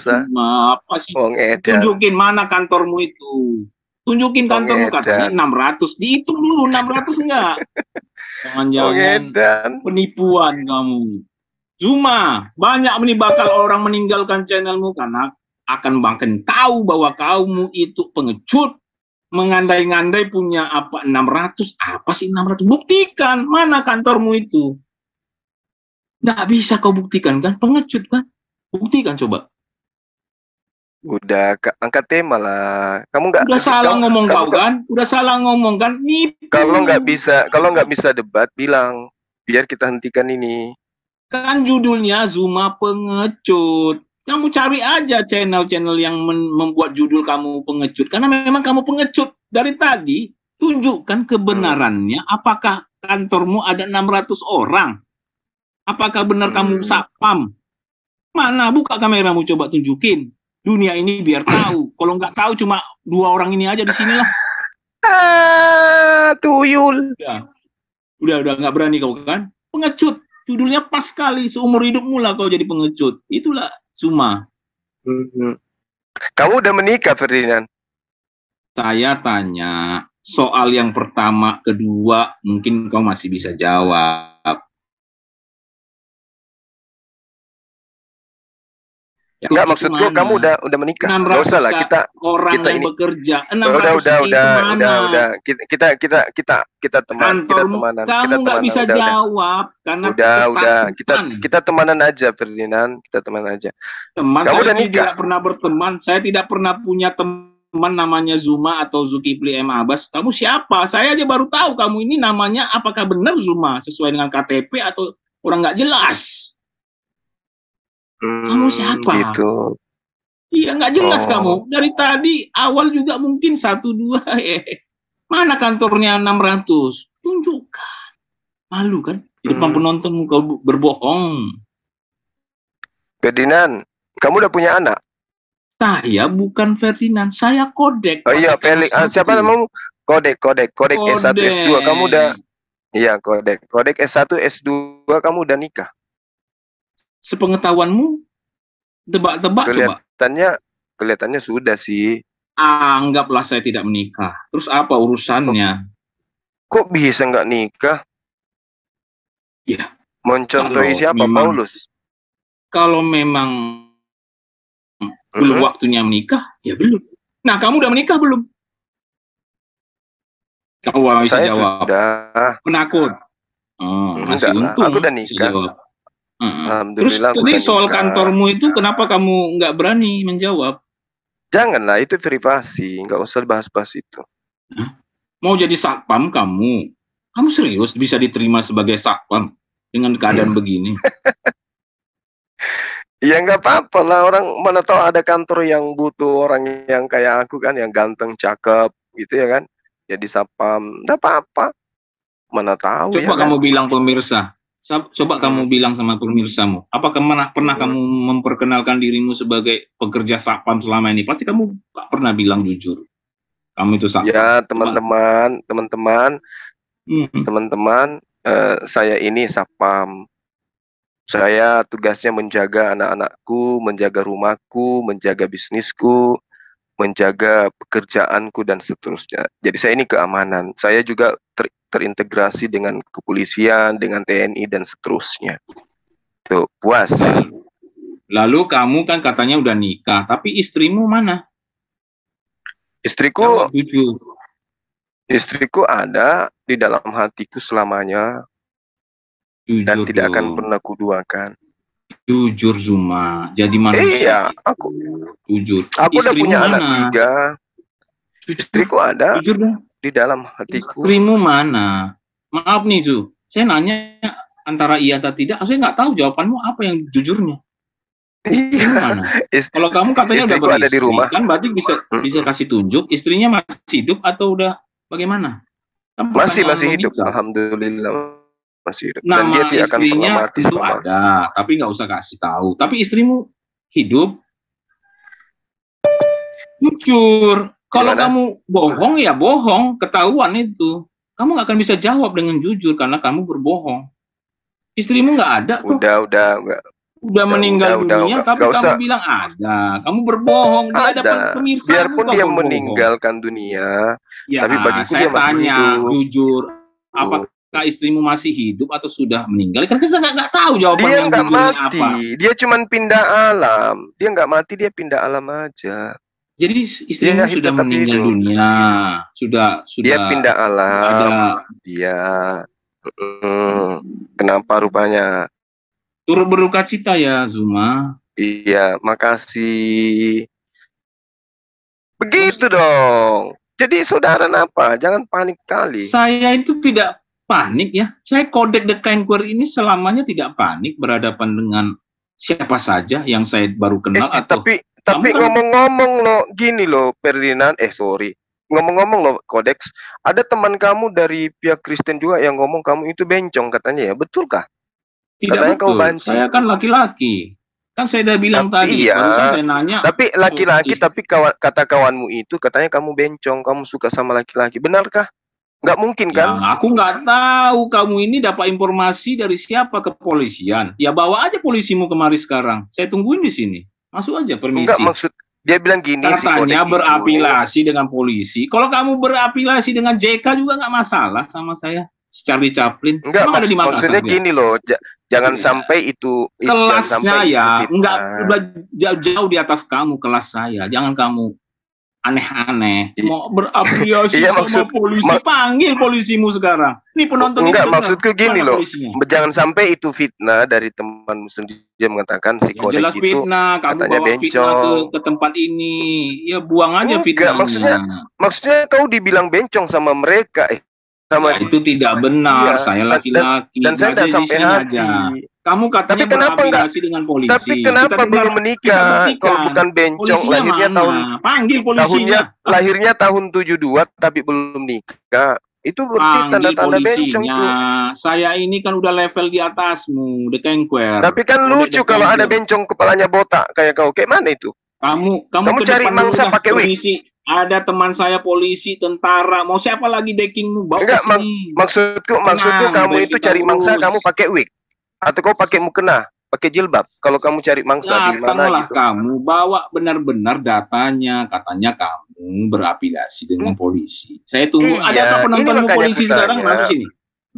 apa sih? Tunjukin mana kantormu itu. Tunjukin kantormu, katanya 600. Dihitung dulu 600 enggak? Jangan-jangan penipuan kamu. Zuma, banyak bakal orang meninggalkan channelmu karena akan makin tahu bahwa kamu itu pengecut. Mengandai-ngandai punya apa 600, apa sih 600? Buktikan mana kantormu itu. Nggak bisa kau buktikan kan, pengecut kan? Buktikan coba. Udah angkat tema lah. Kamu nggak. Udah salah ngomong kau kan? Udah salah ngomong kan? Nipu. Kalau nggak bisa debat, bilang biar kita hentikan ini. Kan judulnya Zuma pengecut. Kamu cari aja channel-channel yang membuat judul kamu pengecut. Karena memang kamu pengecut. Dari tadi, tunjukkan kebenarannya. Apakah kantormu ada 600 orang? Apakah benar kamu sapam? Mana? Buka kameramu, coba tunjukin. Dunia ini biar tahu. Kalau nggak tahu, cuma 2 orang ini aja di sini lah. Tuyul. Udah nggak berani kau kan? Pengecut. Judulnya pas sekali. Seumur hidupmu lah kau jadi pengecut. Itulah Zuma. Kamu udah menikah, Ferdinand? Saya tanya soal yang pertama, kedua, mungkin kau masih bisa jawab. Enggak, maksudku kamu udah menikah. Nggak usah lah, kita yang ini bekerja. Udah. Kita temanan. Kamu nggak bisa jawab karena kita temanan aja, Ferdinand. Kita teman aja. Teman, kamu udah nikah? Tidak pernah berteman. Saya tidak pernah punya teman namanya Zuma atau Zulkifli M. Abbas. Kamu siapa? Saya aja baru tahu kamu ini namanya. Apakah benar Zuma sesuai dengan KTP atau orang nggak jelas? Kamu siapa? Gitu. Iya, nggak jelas kamu. Dari tadi awal juga mungkin 1, 2. Mana kantornya 600? Tunjukkan. Malu kan? Di depan penonton kau berbohong. Ferdinand, kamu udah punya anak? Saya bukan Ferdinand. Saya Kodek. Oh iya, Felix. Siapa namamu? Kodek S1, S2. Kamu udah? Iya, Kodek S1, S2. Kamu udah nikah? Sepengetahuanmu, tebak-tebak coba. Kelihatannya sudah sih. Anggaplah saya tidak menikah. Terus apa urusannya? Kok bisa nggak nikah? Ya. Mencontohi siapa? Paulus. Kalau memang belum waktunya menikah, ya belum. Nah, kamu udah menikah belum? Kau bisa jawab. Sudah. Penakut. Masih untung. Aku udah nikah. Terus tadi soal kantormu itu kenapa kamu nggak berani menjawab? Janganlah, itu privasi, nggak usah bahas-bahas itu. Mau jadi satpam kamu? Kamu serius bisa diterima sebagai satpam? dengan keadaan begini. Ya nggak apa-apa lah, orang mana tahu ada kantor yang butuh orang yang kayak aku kan, yang ganteng, cakep, gitu ya kan. Jadi sapam, nggak apa-apa. Mana tahu Coba ya kan. kamu bilang pemirsa, coba kamu bilang sama pemirsamu, apakah pernah kamu memperkenalkan dirimu sebagai pekerja sapam selama ini? Pasti kamu gak pernah bilang jujur. Kamu itu sapam. Ya teman-teman, saya ini sapam. Saya tugasnya menjaga anak-anakku, menjaga rumahku, menjaga bisnisku, menjaga pekerjaanku dan seterusnya. Jadi saya ini keamanan. Saya juga terintegrasi dengan kepolisian, dengan TNI dan seterusnya. Tuh, puas. Lalu kamu kan katanya udah nikah, tapi istrimu mana? Istriku, jujur. Istriku ada di dalam hatiku selamanya. Jujur dan tidak dong. akan pernah kuduakan. Jujur Zuma, jadi manusia. Iya, aku jujur. Aku udah punya mana? anak 3. Istriku ada jujur dong. di dalam hatiku. Istrimu mana? Maaf nih Zu, saya nanya antara iya atau tidak, saya nggak tahu jawabanmu apa yang jujurnya. Istrimu mana? Kalau kamu katanya udah beristri, ada di rumah. Kan berarti bisa kasih tunjuk istrinya masih hidup atau udah bagaimana? Kan masih hidup, alhamdulillah. Masih hidup. Dan Nama dia tidak akan pernah istrinya mati itu ada, tapi nggak usah kasih tahu. Tapi istrimu hidup, jujur. Kalau kamu bohong ya bohong, ketahuan itu. Kamu nggak akan bisa jawab dengan jujur karena kamu berbohong. Istrimu nggak ada tuh. Udah meninggal dunia, tapi kamu bilang ada. Kamu berbohong di hadapan pemirsa. Biarpun dia meninggalkan dunia, ya, tapi bagiku saya dia masih tanya hidup. Jujur, apakah istrimu masih hidup atau sudah meninggal? Karena saya nggak tahu jawaban dia yang nggak jujurnya mati. apa. Dia cuma pindah alam. Dia nggak mati, dia pindah alam aja. Jadi istrimu sudah meninggal dunia, sudah. Dia pindah alam. Dia kenapa rupanya? Turut berduka cita ya Zuma. Iya, makasih. Begitu dong. Jadi saudara apa? Jangan panik kali. Saya itu tidak panik ya. Saya Kodek The Kanquer ini selamanya tidak panik berhadapan dengan siapa saja yang saya baru kenal atau. Tapi ngomong-ngomong lo, gini lo, Ferdinand. Ngomong-ngomong lo, Kodeks. Ada teman kamu dari pihak Kristen juga yang ngomong kamu itu bencong katanya ya. Betulkah? Tidak katanya betul. Kau banci. Saya kan laki-laki. Kan saya udah bilang tadi. Iya. Barusan saya nanya. Tapi laki-laki, tapi kata kawanmu itu katanya kamu bencong, kamu suka sama laki-laki. Benarkah? Nggak mungkin kan? Ya, aku nggak tahu kamu ini dapat informasi dari siapa, kepolisian. Ya bawa aja polisimu kemari sekarang. Saya tungguin di sini. Masuk aja, permisi. Enggak, maksud dia bilang gini. Katanya berafiliasi dengan polisi. Kalau kamu berafiliasi dengan JK juga nggak masalah sama saya. Charlie Chaplin. Enggak, maksudnya gini loh. Jangan sampai itu kelasnya ya. Enggak, udah jauh di atas kamu kelas saya. Jangan kamu aneh-aneh. Mau berafiliasi sama polisi. Panggil polisimu sekarang. Ini penonton. Enggak, maksudku gini loh. Jangan sampai itu fitnah dari temanmu sendiri. Dia mengatakan si Kodek jelas itu fitnah. Kamu katanya bawa fitnah ke tempat ini. Ya buang aja fitnahnya. Maksudnya kau dibilang bencong sama mereka. Ya, itu tidak benar. Saya laki-laki. Dan saya tidak sampai hati. Aja. Kamu katanya berafiliasi dengan polisi. Tapi kenapa belum menikah? Kalau bukan bencong, lahirnya panggil polisinya. Lahirnya tahun 72 tapi belum nikah. Itu berarti tanda-tanda bencong tuh. Saya ini kan udah level di atasmu, The Kanquer. Tapi kan lucu kalau ada bencong kepalanya botak kayak kau. Kayak mana itu? Kamu cari mangsa pakai wig. Ada teman saya polisi, tentara, mau siapa lagi backingmu? Enggak, maksudku kamu itu cari mangsa kamu pakai wig atau kau pakai mukena, pakai jilbab. Kalau kamu cari mangsa di mana gitu. Kamu bawa benar-benar datanya, katanya kamu berafiliasi dengan polisi. Saya tunggu. Adakah penontonmu polisi sekarang masuk sini?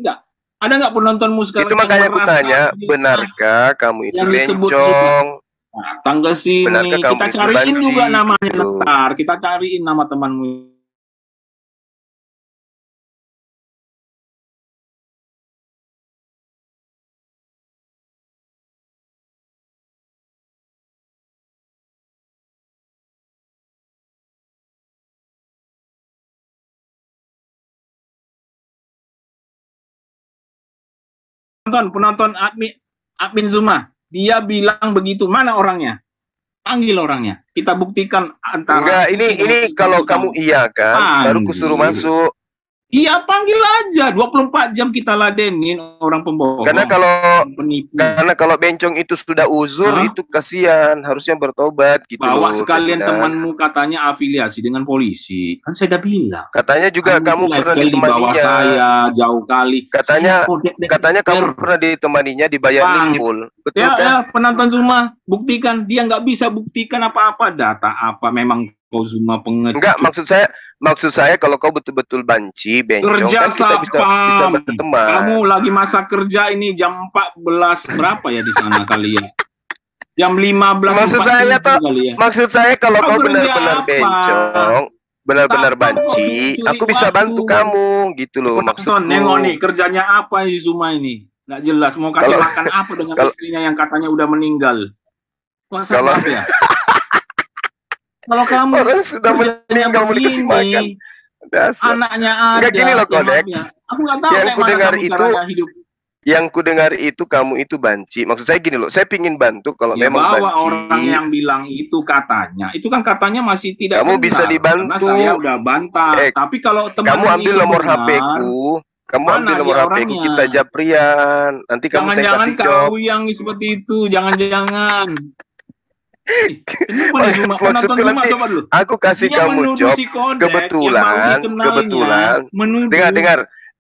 Enggak. Ada nggak penontonmu sekarang? Itu makanya aku tanya, benarkah kamu itu bencong? Datang ke sini, kita cariin juga namanya ntar, kita cariin nama temanmu. penonton admin Zuma. Dia bilang begitu. Mana orangnya? Panggil orangnya. Kita buktikan antara. Enggak, ini kalau kamu iya kan, baru kusuruh masuk. Iya, panggil aja. 24 jam kita ladenin orang pembohong. Karena kalau bencong itu sudah uzur, itu kasihan, harusnya bertobat gitu. Bawa sekalian temanmu katanya afiliasi dengan polisi. Kan saya udah bilang. Katanya juga kamu pernah ditemaninya. Bawa saya jauh kali. Katanya kamu pernah ditemaninya dibayar full. Betul kan? Ya, penonton Zuma, buktikan. Dia nggak bisa buktikan apa-apa. Data apa memang kau Zuma pengecut. Enggak, maksud saya kalau kau betul-betul banci, bencong, kerja kan kita bisa berteman. Kamu lagi masa kerja ini jam 14 berapa ya di sana kalian? Jam 15. Maksud saya kalau kau benar-benar bencong, benar-benar banci, aku bisa bantu kamu gitu loh. Maksudku. Nengok nih kerjanya apa si Zuma ini? Nggak jelas mau kasih makan apa dengan istrinya yang katanya udah meninggal. Kalau ya? Kalau kamu orang sudah meninggal mau dikasih makan. Anaknya ada. Enggak gini loh Kodeks. Aku nggak tahu yang ku dengar itu kamu itu banci. Maksud saya gini loh, saya pingin bantu kalau memang banci. Orang yang bilang itu katanya masih tidak. Kamu bisa dibantu. Karena saya udah bantah. Tapi kalau teman kamu ambil nomor HP-ku. Kamu ambil nomor HP-ku, kita japrian. Nanti kamu saya kasih job. Jangan-jangan kau yang seperti itu. Jangan-jangan. Maksudku nanti aku kasih kamu job.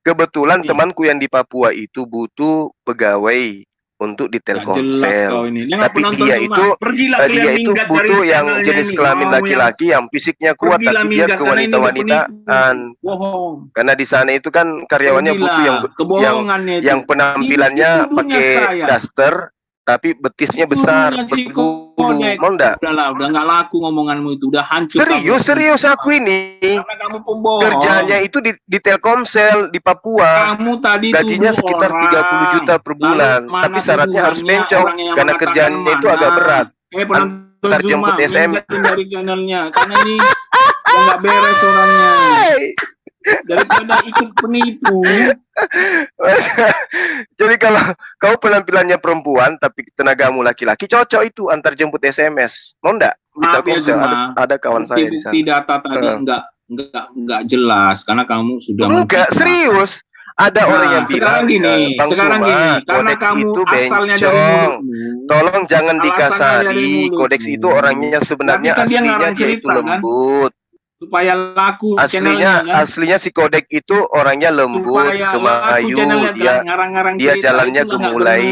Kebetulan temanku yang di Papua itu butuh pegawai untuk di Telkomsel. Tapi dia itu butuh yang jenis kelamin laki-laki yang fisiknya kuat tapi dia kewanita-wanitaan. Karena di sana itu kan karyawannya butuh yang penampilannya pakai daster tapi betisnya besar, berbulu, mau enggak? Udah nggak laku ngomonganmu itu, udah hancur. Serius aku ini. Karena kamu pembohong. Kerjanya itu di Telkomsel di Papua. Kamu tadi gajinya sekitar 30 juta per bulan, tapi syaratnya harus bencong karena kerjaannya itu agak berat. Antar jemput SMS. Dari channelnya, karena ini nggak beres orangnya. Daripada ikut penipu. Jadi kalau kau penampilannya perempuan tapi tenagamu laki-laki, cocok itu antar jemput SMS. Mau enggak? Ada kawan saya di sana. Bukti data tadi enggak jelas karena kamu sudah enggak serius. Ada orang yang bilang Bang Suma, Kodeks itu bencong. Tolong jangan dikasari. Kodeks itu orangnya sebenarnya aslinya dia itu lembut. Supaya laku aslinya si Kodek itu orangnya lembut, kemayu, dia jalannya gemulai.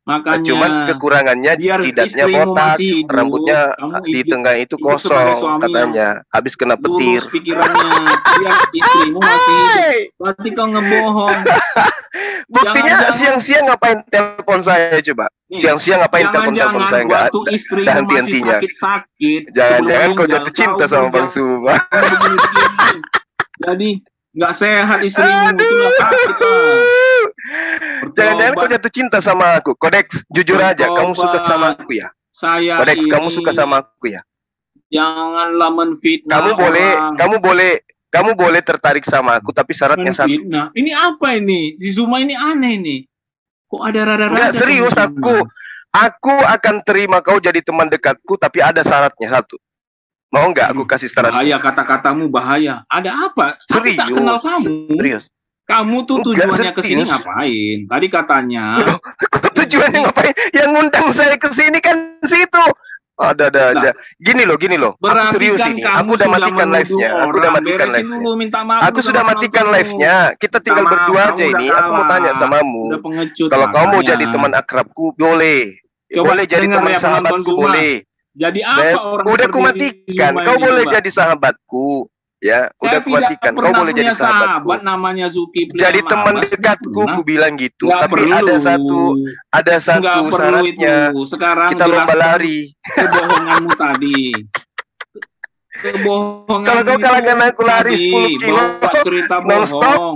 Makanya cuman kekurangannya jidatnya botak, rambutnya di tengah itu kosong katanya, habis kena petir. Pikirannya biar istrimu masih berarti kau ngebohong. Buktinya siang-siang ngapain telepon saya coba? Siang-siang ngapain telepon saya nggak ada henti-hentinya. Jangan-jangan kau jatuh cinta sama Bang Suma. Jadi nggak sehat istrimu. Jangan-jangan kau jatuh cinta sama aku. Kodeks, jujur aja, kamu suka sama aku ya? Kodeks, kamu suka sama aku ya? Janganlah menfitnah. Kamu boleh tertarik sama aku, tapi syaratnya satu. Ini apa ini? Di Zuma ini aneh nih. Kok ada rada-rada? Enggak, serius aku akan terima kau jadi teman dekatku, tapi ada syaratnya satu. Mau enggak aku kasih syarat? Bahaya, kata-katamu bahaya. Ada apa? Serius. Aku tak kenal kamu. Serius. Kamu tuh tujuannya ke sini ngapain? Tadi katanya. Tujuannya ngapain? Yang ngundang saya ke sini kan situ. Ada aja. Gini loh. Aku serius ini. Aku udah matikan live-nya. Aku sudah matikan live-nya. Kita tinggal berdua aja ini. Aku mau tanya samamu. Kalau kau mau jadi teman akrabku, boleh. Boleh jadi teman sahabatku, boleh. Jadi apa orang? Udah ku matikan. Kau boleh jadi sahabatku. Ya, udah ku matikan. Kau boleh jadi sahabatku. Namanya Zulkifli. Jadi teman dekatku, ku bilang gitu. Tapi ada satu syaratnya. Sekarang kita lomba lari. Kebohonganmu tadi. Kebohongan. Kalau kau kalahkan aku lari 10 kilo non-stop,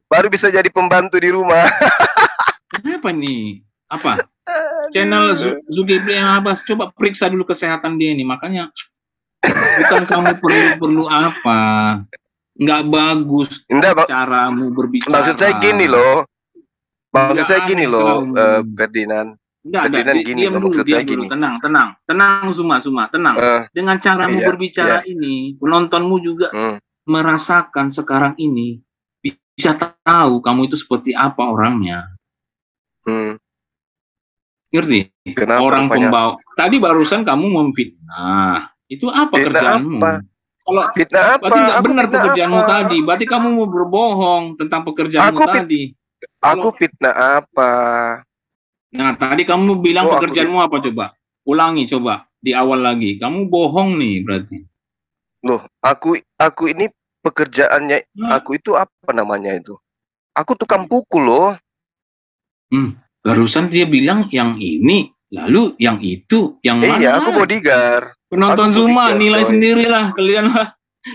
baru bisa jadi pembantu di rumah. Kenapa nih? Apa? Channel Zulkifli yang apa? Coba periksa dulu kesehatan dia ini. Makanya bukan kamu perlu apa? Nggak bagus caramu berbicara. Maksud saya gini loh. Maksud saya gini loh, kamu. Ferdinand. Enggak, Ferdinand di- gini diam loh, dulu, maksud saya diam dulu. gini. Tenang, Zuma, tenang. Dengan caramu Iya, berbicara ini, penontonmu juga merasakan sekarang ini, bisa tahu kamu itu seperti apa orangnya. Ngerti? Kenapa Orang rupanya? pembawa. Tadi barusan kamu memfitnah. Itu apa Fitnah kerjaanmu? apa? Kalau Fitnah apa? berarti nggak Aku benar fitnah pekerjaanmu apa? tadi. Berarti kamu mau berbohong tentang pekerjaanmu Aku tadi. Aku fitnah apa? Nah, tadi kamu bilang Oh, aku pekerjaanmu apa coba? Ulangi coba di awal lagi. Kamu bohong nih berarti. Loh, aku ini pekerjaannya, aku itu apa namanya itu? Aku tukang pukul loh. Barusan dia bilang yang ini, lalu yang itu, yang mana? Iya, aku bodyguard. Penonton Aku Zuma, bodyguard, nilai coy. sendirilah kalian lah.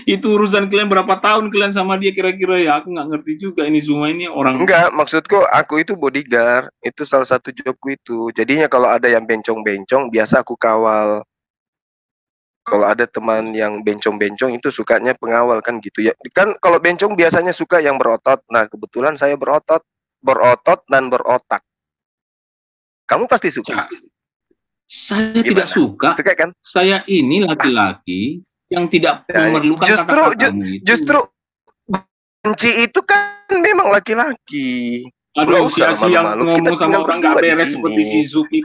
Itu urusan kalian, berapa tahun kalian sama dia kira-kira ya? Aku nggak ngerti juga ini Zuma ini orang. Enggak, maksudku aku itu bodyguard. Itu salah satu jobku itu. Jadinya kalau ada yang bencong-bencong, biasa aku kawal. Kalau ada teman yang bencong-bencong itu sukanya pengawal kan gitu ya. Kan kalau bencong biasanya suka yang berotot. Nah, kebetulan saya berotot dan berotak. Kamu pasti suka. Saya tidak suka. Suka kan? Saya ini laki-laki yang tidak memerlukan kata-katamu itu. Justru benci itu kan memang laki-laki. Aduh, sia-sia ngomong sama orang gak beres seperti si Zuki.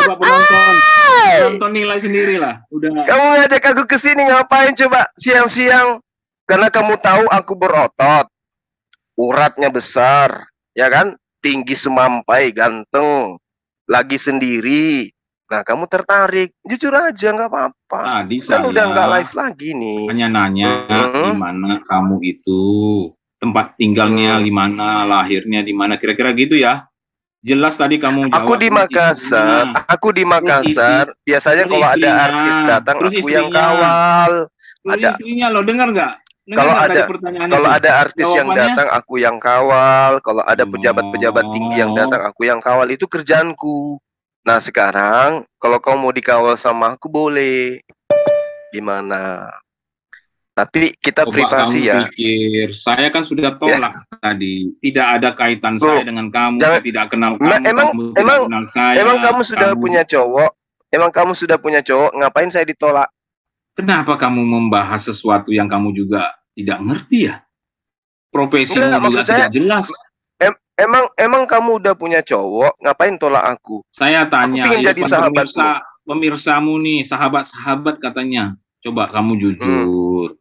Coba penonton nilai sendiri lah. Udah. Kamu ngajak aku ke sini ngapain coba siang-siang? Karena kamu tahu aku berotot, uratnya besar, ya kan? Tinggi semampai, ganteng, lagi sendiri. Nah, kamu tertarik, jujur aja nggak apa-apa. Tadi Kan saya udah nggak live lagi nih. hanya nanya di mana kamu itu, tempat tinggalnya di mana, lahirnya di mana, kira-kira gitu ya. Jelas tadi kamu jawab. Aku di Makassar. Biasanya Terus kalau ada istrinya. artis datang, Terus aku yang istrinya. kawal. Terus Ada. istrinya lo dengar nggak? Kalau ada artis yang datang, aku yang kawal. Kalau ada pejabat-pejabat tinggi yang datang, aku yang kawal. Itu kerjaanku. Nah, sekarang kalau kamu mau dikawal sama aku boleh. Gimana? Tapi kita privasi ya. Pikir, saya kan sudah tolak tadi. Tidak ada kaitan saya dengan kamu. Saya tidak kenal kamu. Kamu tidak kenal saya. Emang kamu sudah punya cowok? Emang kamu sudah punya cowok? Ngapain saya ditolak? Kenapa kamu membahas sesuatu yang kamu juga tidak ngerti ya? Profesimu juga tidak jelas. Emang kamu udah punya cowok, ngapain tolak aku? Saya tanya, aku pengen jadi sahabatmu. Pemirsamu nih, sahabat-sahabat katanya. Coba kamu jujur.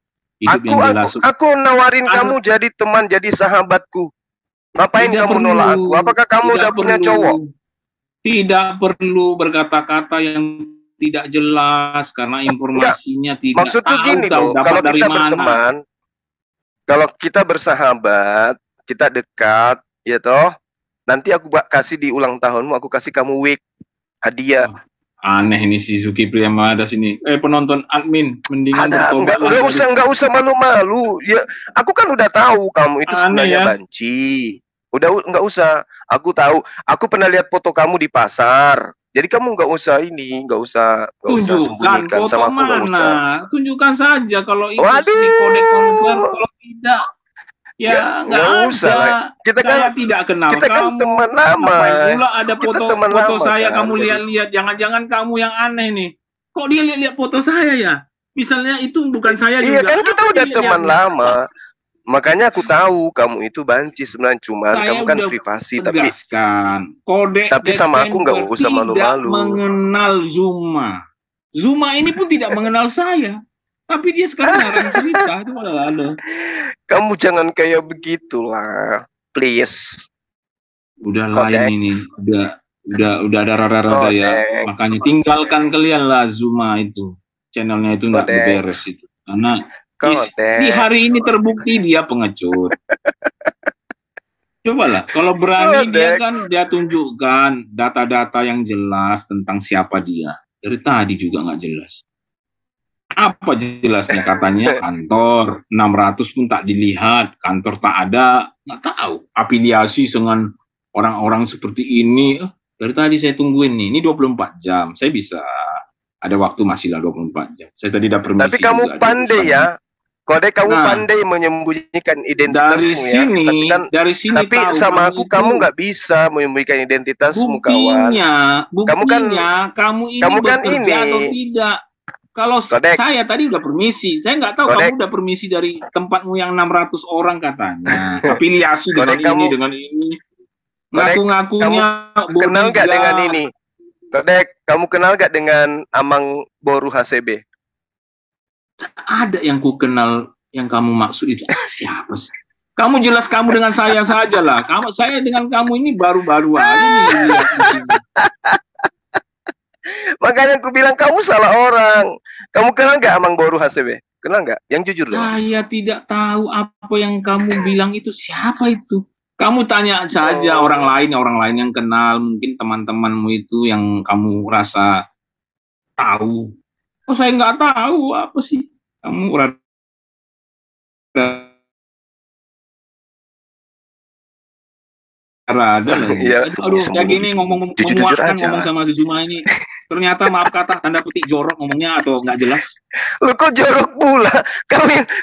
Aku nawarin kamu jadi teman, jadi sahabatku. Ngapain kamu nolak aku? Apakah kamu udah punya cowok? Tidak perlu berkata-kata yang tidak jelas karena informasinya tidak maksudku tahu gini loh, kalau kita berteman, kalau kita bersahabat, kita dekat, ya toh, nanti aku kasih di ulang tahunmu, aku kasih kamu wig hadiah. Aneh ini si Zuki Priyamada sini. Penonton admin mendingan nggak usah malu-malu. Ya, aku kan udah tahu kamu itu sebenarnya banci. Udah nggak usah. Aku tahu. Aku pernah lihat foto kamu di pasar. Jadi kamu nggak usah tunjukkan foto sama aku, mana. Tunjukkan saja kalau itu kode konver, kalau tidak ya nggak usah. Saya tidak kenal kita kamu. Kan teman lama. Pula ada foto saya kan? Kamu lihat-lihat. Jangan-jangan kamu yang aneh nih. Kok dia lihat foto saya ya? Misalnya itu bukan saya juga. Iya kan kita udah teman lama. Makanya aku tahu kamu itu banci sebenarnya, cuman kamu kan privasi tapi sama aku nggak usah malu-malu. Mengenal Zuma. Zuma ini pun tidak mengenal saya. Tapi dia sekarang ngarang cerita. Kamu jangan kayak begitulah, please. Udah lain ini, udah ada rada-rada ya. Makanya tinggalkan kalian lah Zuma itu. Channelnya itu nggak beres itu. Karena di hari ini terbukti dia pengecut. Cobalah, kalau berani dia tunjukkan data-data yang jelas tentang siapa dia. Dari tadi juga nggak jelas. Apa jelasnya? Katanya kantor 600 pun tak dilihat, kantor tak ada, nggak tahu. Afiliasi dengan orang-orang seperti ini. Dari tadi saya tungguin nih, ini 24 jam. Saya bisa ada waktu masih lah 24 jam. Saya tadi udah permisi. Tapi kamu pandai ya. Kodek kamu Nah, pandai menyembunyikan dari identitasmu ya. sini, tapi Sama aku kamu itu nggak bisa menyembunyikan identitasmu kawan. buktinya kamu ini kamu kan bekerja atau ini. tidak. Kalau Kodek. saya tadi udah permisi, saya nggak tahu Kodek. kamu udah permisi dari tempatmu yang 600 orang katanya. Afiliasi dengan Kodek, ini, dengan ini. Ngaku-ngakunya Kenal nggak bodyguard. dengan ini? Kodek, kamu kenal nggak dengan Amang Boru HCB? Ada yang ku kenal yang kamu maksud itu. Siapa sih? Kamu jelas kamu dengan saya saja lah. Saya dengan kamu ini baru-baru aja nih. Makanya aku bilang kamu salah orang. Kamu kenal nggak Amang Boru HCB? Kenal nggak? Yang jujur dong. Saya tidak tahu apa yang kamu bilang itu siapa itu. Kamu tanya saja orang lain yang kenal, mungkin teman-temanmu itu yang kamu rasa tahu. Oh, saya nggak tahu apa sih. Kamu rada lah. Iya, Aduh, kayak gini ngomong sama si Zuma ini. Ternyata maaf kata tanda petik jorok ngomongnya atau nggak jelas. Lu kok jorok pula?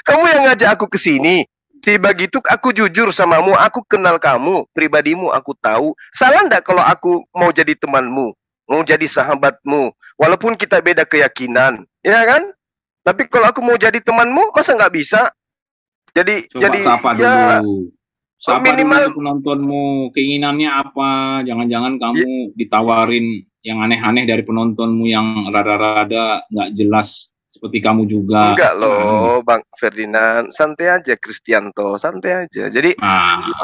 Kamu yang ngajak aku ke sini. Tiba gitu aku jujur samamu, aku kenal kamu, pribadimu aku tahu. Salah ndak kalau aku mau jadi temanmu, mau jadi sahabatmu, walaupun kita beda keyakinan, ya kan? Tapi kalau aku mau jadi temanmu, masa nggak bisa? Coba sapa ya, dulu. Sapa minimal dulu penontonmu, keinginannya apa? Jangan-jangan kamu ditawarin yang aneh-aneh dari penontonmu yang rada-rada nggak jelas seperti kamu juga. Enggak loh, Bang Ferdinand, santai aja Kristianto, santai aja. Jadi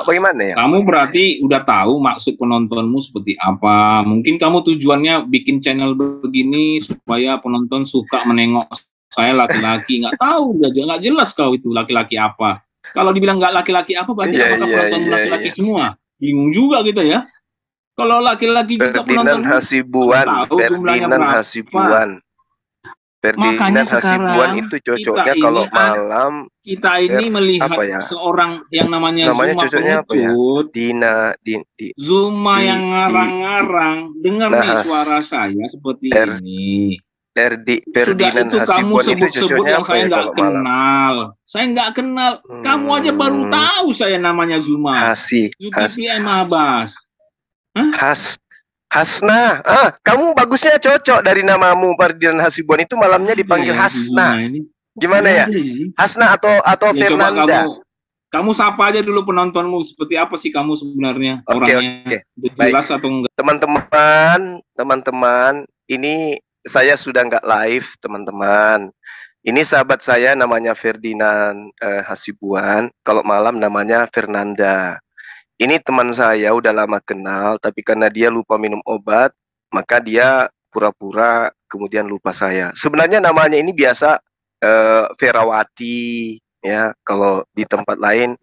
bagaimana ya? Kamu berarti udah tahu maksud penontonmu seperti apa. Mungkin kamu tujuannya bikin channel begini supaya penonton suka menengok saya laki-laki. Nggak tahu, nggak jelas kau itu laki-laki apa. Kalau dibilang nggak laki-laki apa, berarti apakah penonton laki-laki semua? Bingung juga gitu ya. Kalau laki-laki juga penonton Ferdinand Hasibuan itu cocoknya kalau malam. Kita ini melihat seorang yang namanya Zuma pengecut. Zuma yang ngarang-ngarang. Dengar nih suara saya seperti ini. Sudah itu kamu sebut-sebut yang saya nggak kenal. Saya nggak kenal. Kamu aja baru tahu saya namanya Zuma. Zulkifli M. Abbas. Hasna, kamu bagusnya cocok dari namamu Ferdinand Hasibuan itu malamnya dipanggil Hasna. Gimana ya? Hasna atau ya, Fernanda. Kamu sapa aja dulu penontonmu, seperti apa sih kamu sebenarnya orangnya? Jelas atau enggak? Teman-teman, ini saya sudah nggak live, teman-teman. Ini sahabat saya namanya Ferdinand Hasibuan, kalau malam namanya Fernanda. Ini teman saya udah lama kenal, tapi karena dia lupa minum obat, maka dia pura-pura kemudian lupa saya. Sebenarnya namanya ini biasa Ferawati, ya. Kalau di tempat lain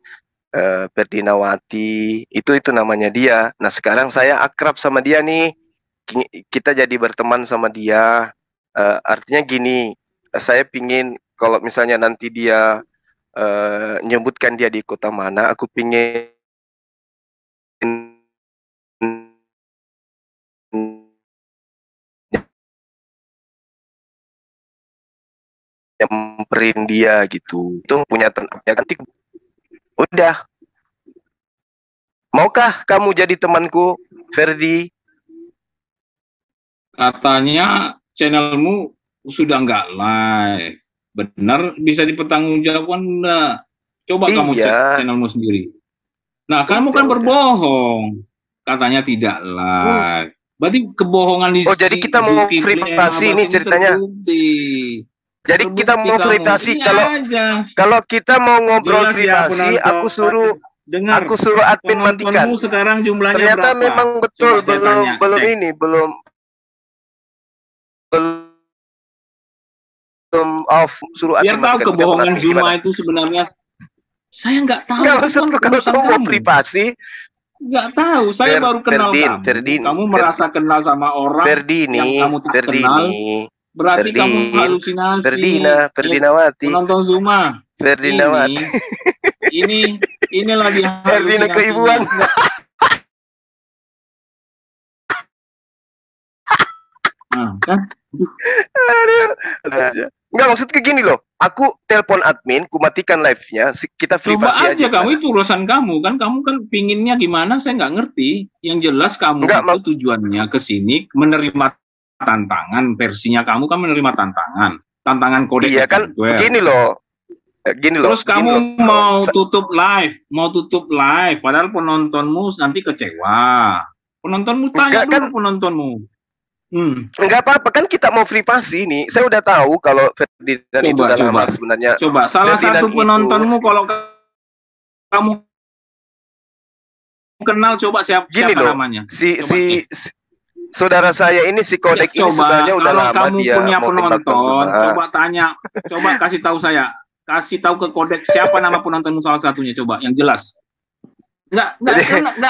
Ferdinawati, itu namanya dia. Nah sekarang saya akrab sama dia nih, kita jadi berteman sama dia. Artinya gini, saya pingin kalau misalnya nanti dia nyebutkan dia di kota mana, aku pingin nyamperin dia gitu. Itu punya ganti. Udah. Maukah kamu jadi temanku, Ferdi? Katanya channelmu sudah nggak live. Benar, bisa dipertanggungjawabkan enggak? Coba kamu cek channelmu sendiri. Nah, kamu kan berbohong. Katanya tidak live. Berarti kebohongan di jadi kita mau privasi ini ceritanya. Jadi kita mau privasi, kalau kita mau ngobrol privasi, aku suruh admin matikan. Sekarang jumlahnya ternyata berapa? Memang betul belum off, suruh biar tahu kebohongan Zuma itu sebenarnya. Saya nggak tahu. Kalau kamu mau privasi, nggak tahu. Saya baru kenal kamu merasa kenal sama orang yang kamu tidak kenal. Berarti kamu halusinasi. Ferdinawati. Penonton Zuma. Ferdinawati. Ini lagi Ferdina keibuan. Nah, kan? Enggak, maksud ke gini loh. Aku telepon admin, ku matikan live-nya, kita Coba privasi aja aja. kamu, itu urusan kamu kan pinginnya gimana saya nggak ngerti. Yang jelas kamu Enggak, itu tujuannya ke sini menerima tantangan, versinya kamu kan menerima tantangan kode Iya kan, software. gini loh. Terus gini kamu loh, mau kawan. tutup live, padahal penontonmu nanti kecewa. Penontonmu tanya Enggak, dulu penontonmu. Enggak apa-apa, kan kita mau privasi nih. Saya udah tahu kalau Ferdinand itu udah lama sebenarnya. Coba salah satu penontonmu kalau kamu kenal, coba siapa namanya? Si saudara saya ini, si Kodek ini sebenarnya udah kalau lama kamu dia punya mau penonton, coba tanya, coba kasih tahu saya, kasih tahu ke Kodek siapa nama penontonmu salah satunya, coba yang jelas. Nggak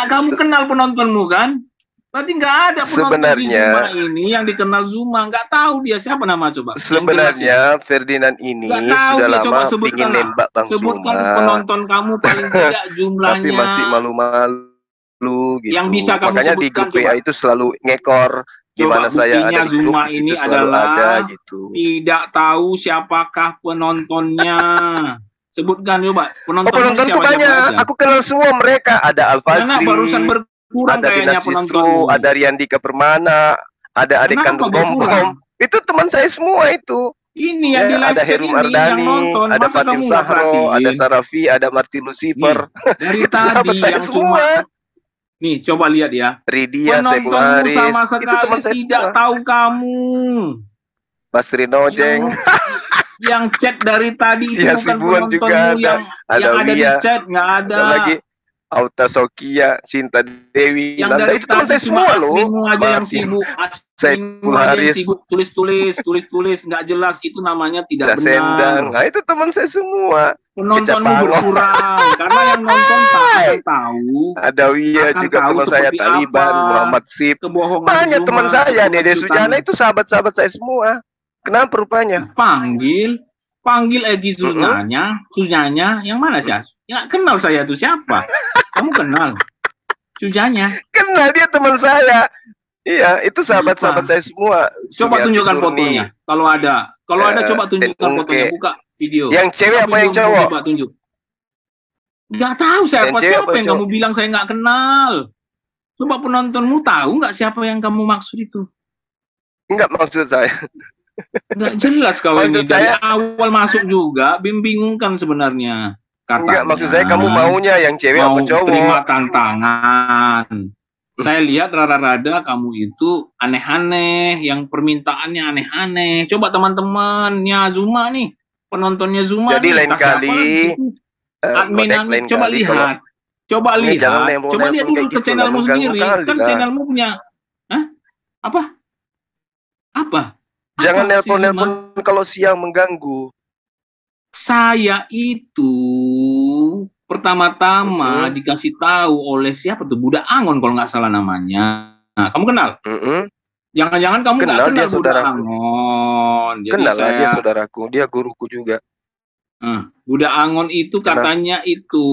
kamu kenal penontonmu kan? Berarti nggak ada penonton di Zuma ini yang dikenal Zuma, nggak tahu dia siapa nama, coba. Sebenarnya Ferdinand ini sudah lama ingin nembak Bang Zuma. Sebutkan penonton kamu paling tidak jumlahnya. Tapi masih malu-malu gitu. Yang bisa kamu makanya di grup WA itu selalu ngekor gimana saya ada di grup Zuma ini itu adalah ada, gitu. Tidak tahu siapakah penontonnya. Sebutkan coba penontonku banyak. Aku kenal semua mereka. Ada Alfadri, barusan berkurang ada Dinas Distro, ada Riandika Permana, ada adik kandung Bom. Itu teman saya semua itu. Ini yang di live ada Herum Ardani, ada Fatim Sahro, ada Sarafi, ada Martin Lucifer. Dari itu tadi yang semua. Nih, coba lihat ya. Ridia, penontonmu sama sekali tidak tahu kamu. Basri Nojeng. Yang chat dari tadi itu bukan penontonmu yang ada di chat, nggak ada. Lagi Auta Sokia, Cinta Dewi, yang dari itu teman saya semua loh. Aja yang sibuk, tulis, nggak jelas, itu namanya tidak benar. Nah, itu teman saya semua. Penontonmu berkurang karena yang nonton tak tahu. Ada Wia juga teman saya, Taliban, Muhammad Sip. Banyak teman saya, Dede Sujana itu sahabat-sahabat saya semua. Kenapa rupanya? Panggil Egi Sunyanya, yang mana sih? Ya kenal saya itu siapa? Kamu kenal? Sujanya. Kenal, dia teman saya. Iya, itu sahabat-sahabat saya semua. Coba tunjukkan fotonya. Kalau ada coba tunjukkan fotonya. Buka video. Yang cewek apa yang cowok? Coba tunjuk. Nggak tahu siapa yang kamu bilang saya nggak kenal. Coba penontonmu tahu nggak siapa yang kamu maksud itu? Enggak, maksud saya. Nggak jelas kau ini. Dari awal masuk juga bingungkan sebenarnya. Katanya, enggak, maksud saya kamu maunya yang cewek apa cowok? Terima tantangan. Saya lihat rada-rada kamu itu aneh-aneh, yang permintaannya aneh-aneh. Coba teman-temannya Zuma nih, penontonnya Zuma. Jadi lain kali, admin coba lihat. Coba lihat dulu ke channelmu sendiri. Kan channelmu punya, apa? Jangan nelpon-nelpon kalau siang mengganggu. Saya itu pertama-tama dikasih tahu oleh siapa tuh, Budak Angon kalau nggak salah namanya. Nah, kamu kenal? Jangan-jangan kamu nggak kenal dia Budak Angon. Kenal lah, dia saudaraku, dia guruku juga. Budak Angon itu katanya itu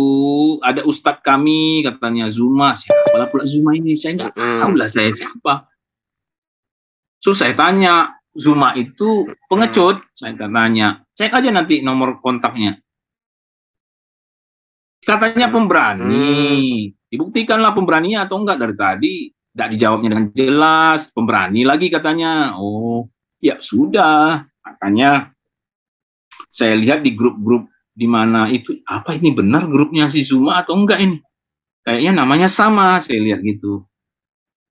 ada ustadz kami, katanya Zuma. Siapa pula Zuma ini? Saya nggak tahu lah saya siapa. So saya tanya, Zuma itu pengecut, saya tanya. Cek aja nanti nomor kontaknya. Katanya pemberani. Dibuktikanlah pemberaninya atau enggak dari tadi. Tidak dijawabnya dengan jelas. Pemberani lagi katanya. Oh, ya sudah. Makanya saya lihat di grup-grup di mana itu, apa ini benar grupnya si Zuma atau enggak ini? Kayaknya namanya sama, saya lihat gitu.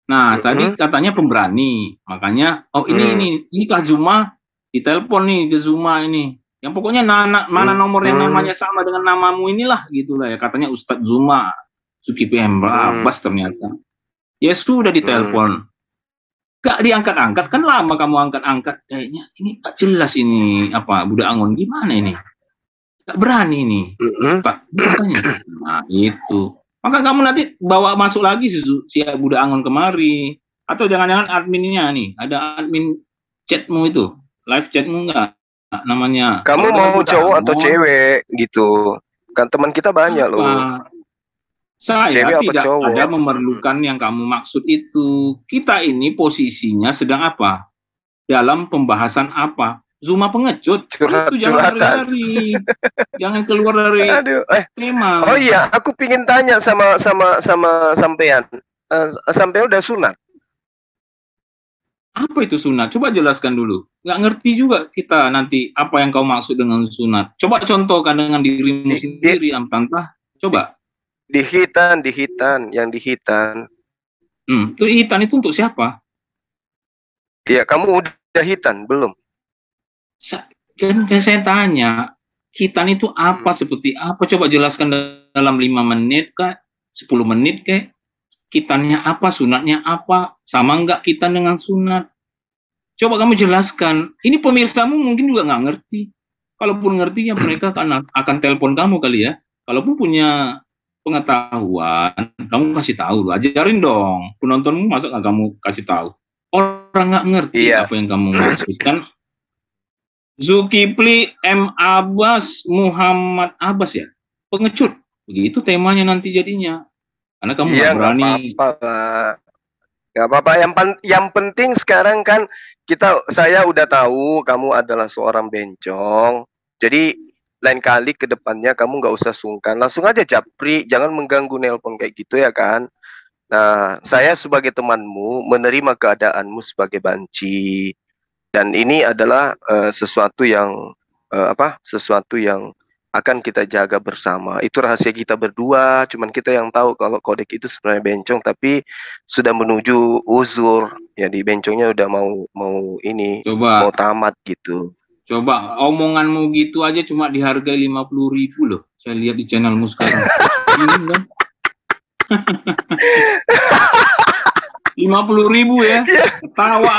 Nah, tadi katanya pemberani. Makanya, ini Kak Zuma ditelepon nih ke Zuma ini. Yang pokoknya mana nomor yang namanya sama dengan namamu inilah, gitulah ya. Katanya Ustadz Zuma, Zulkifli Abbas ternyata. Ya sudah ditelepon. Gak diangkat-angkat, kan lama kamu angkat-angkat. Kayaknya ini tak jelas ini, apa, Budak Angon gimana ini? Gak berani ini. Nah, itu. Maka kamu nanti bawa masuk lagi si Budak Angon kemari. Atau jangan-jangan adminnya nih, ada admin chatmu itu, live chatmu enggak namanya. Kamu mau cowok atau cewek gitu? Kan teman kita banyak loh. Saya tidak ada memerlukan yang kamu maksud itu. Kita ini posisinya sedang apa? Dalam pembahasan apa? Zuma pengecut. Curhat- Itu jangan curhatan. lari-lari. Jangan keluar dari Aduh, tema. oh iya, aku pingin tanya sama sampean. Sampean udah sunat? Apa itu sunat? Coba jelaskan dulu. Nggak ngerti juga kita nanti apa yang kau maksud dengan sunat. Coba contohkan dengan dirimu sendiri, Amtantah. Coba. Di hitan, yang di hitan. Itu hitan itu untuk siapa? Iya, kamu udah hitan belum? Kan saya tanya, hitan itu apa, seperti apa? Coba jelaskan dalam 5 menit kah? 10 menit kah? Hitannya apa? Sunatnya apa? Sama nggak hitan dengan sunat? Coba kamu jelaskan. Ini pemirsamu mungkin juga nggak ngerti. Kalaupun ngerti ya mereka akan telepon kamu kali ya. Kalaupun punya pengetahuan, kamu kasih tahu loh. Ajarin dong. Penontonmu masa nggak kamu kasih tahu? Orang nggak ngerti apa yang kamu maksudkan. Zulkifli M. Abbas Muhammad Abbas ya, pengecut. Begitu temanya nanti jadinya. Karena kamu nggak berani. Nggak apa-apa. Yang penting sekarang kan saya udah tahu kamu adalah seorang bencong. Jadi lain kali ke depannya kamu nggak usah sungkan, langsung aja japri, jangan mengganggu nelpon kayak gitu ya kan. Nah, saya sebagai temanmu menerima keadaanmu sebagai banci. Dan ini adalah sesuatu yang akan kita jaga bersama. Itu rahasia kita berdua. Cuman kita yang tahu kalau Kodek itu sebenarnya bencong, tapi sudah menuju uzur. Jadi bencongnya udah mau mau tamat gitu. Coba omonganmu gitu aja cuma dihargai 50.000 loh. Saya lihat di channelmu sekarang. Ini kan? 50.000 ya, ketawa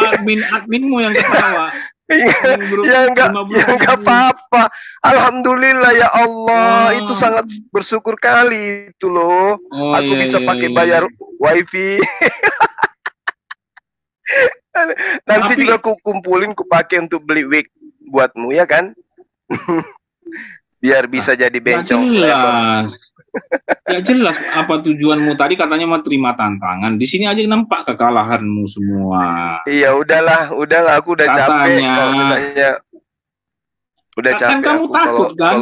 adminmu yang ketawa. Ya enggak apa-apa. Alhamdulillah ya Allah, itu sangat bersyukur kali itu loh. Aku bisa pakai bayar wifi. Nanti juga aku kumpulin, ku pakai untuk beli wig buatmu ya kan. Biar bisa jadi bencong. Ya jelas apa tujuanmu tadi, katanya mau terima tantangan. Di sini aja nampak kekalahanmu semua. Iya, udahlah, aku udah capek kalau misalnya. Udah capek. Kan kamu takut kan?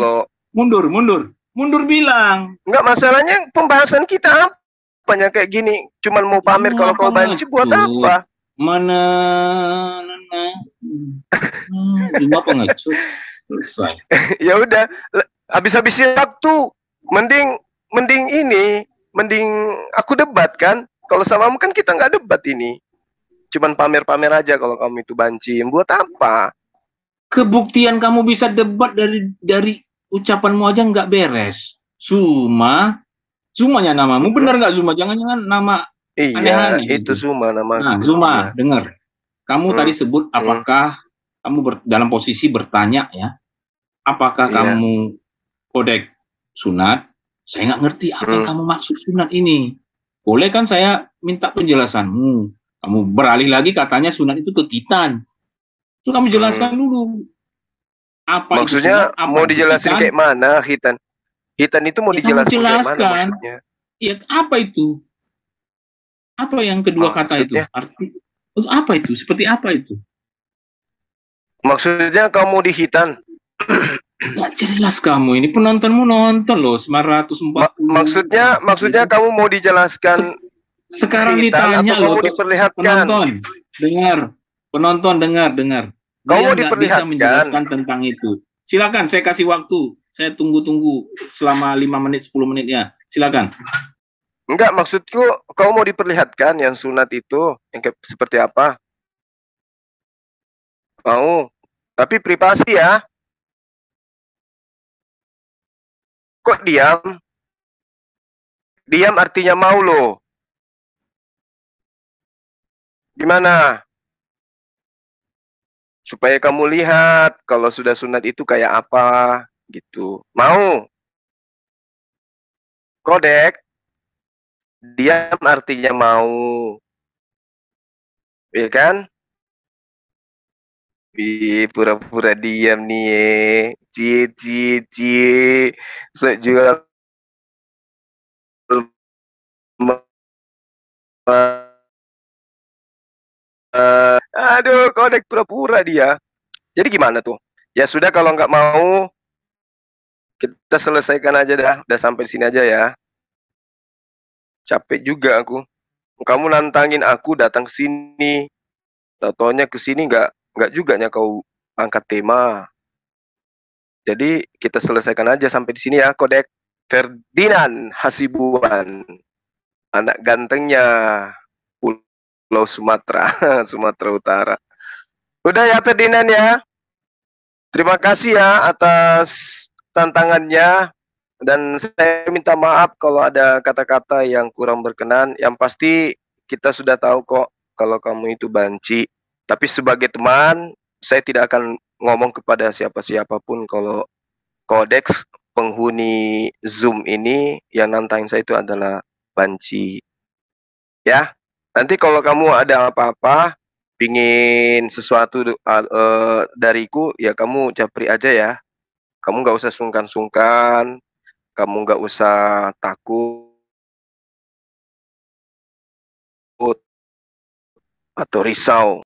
Mundur bilang. Enggak, masalahnya pembahasan kita apanya kayak gini, cuman mau pamer kalau kau banci buat apa? Cuma pengecut. Selesai. Ya udah, habis-habisin waktu. Mending aku debat kan. Kalau samamu kan kita nggak debat ini. Cuman pamer-pamer aja kalau kamu itu banci. Buat apa? Kebuktian kamu bisa debat dari ucapanmu aja nggak beres. Zumanya namamu benar nggak Zuma? Jangan-jangan nama aneh-aneh. Itu Zuma nama. Nah, Zuma, dengar. Kamu tadi sebut apakah kamu dalam posisi bertanya ya? Apakah kamu Kodek sunat? Saya nggak ngerti apa yang kamu maksud sunat ini. Boleh kan saya minta penjelasanmu? Kamu beralih lagi katanya sunat itu kekitan. Itu kamu jelaskan dulu. Apa maksudnya itu sunat, mau dijelasin kayak mana hitan? Hitan itu mau dijelasin kayak mana maksudnya? Iya, apa itu? Apa yang kedua kata itu? Arti apa itu? Seperti apa itu? Maksudnya kamu di hitan? Gak jelas kamu ini, penontonmu nonton loh 940. Maksudnya kamu mau dijelaskan sekarang ditanya loh, diperlihatkan. Penonton dengar. Kamu mau diperlihatkan, bisa menjelaskan tentang itu. Silakan, saya kasih waktu. Saya tunggu selama 5 menit 10 menit ya. Silakan. Enggak, maksudku kamu mau diperlihatkan yang sunat itu yang seperti apa? Mau. Tapi privasi ya. Kok diam? Diam artinya mau loh. Gimana? Supaya kamu lihat kalau sudah sunat itu kayak apa gitu. Mau? Kodek? Diam artinya mau. Iya kan? Pura-pura diam nih. Cie. Sejual aduh, Kodek pura-pura dia. Jadi gimana tuh? Ya sudah, kalau nggak mau kita selesaikan aja dah. Udah sampai sini aja ya. Capek juga aku. Kamu nantangin aku datang ke sini. Taunya ke sini nggak juga nya kau angkat tema. Jadi kita selesaikan aja sampai di sini ya. Kodek Ferdinand Hasibuan, anak gantengnya Pulau Sumatera, Sumatera Utara. Udah ya Ferdinand ya. Terima kasih ya atas tantangannya, dan saya minta maaf kalau ada kata-kata yang kurang berkenan. Yang pasti kita sudah tahu kok kalau kamu itu banci. Tapi sebagai teman, saya tidak akan ngomong kepada siapa-siapapun kalau Kodeks penghuni Zoom ini yang nantangin saya itu adalah banci. Ya, nanti kalau kamu ada apa-apa, pingin sesuatu dariku, ya kamu japri aja ya. Kamu nggak usah sungkan-sungkan, kamu nggak usah takut atau risau.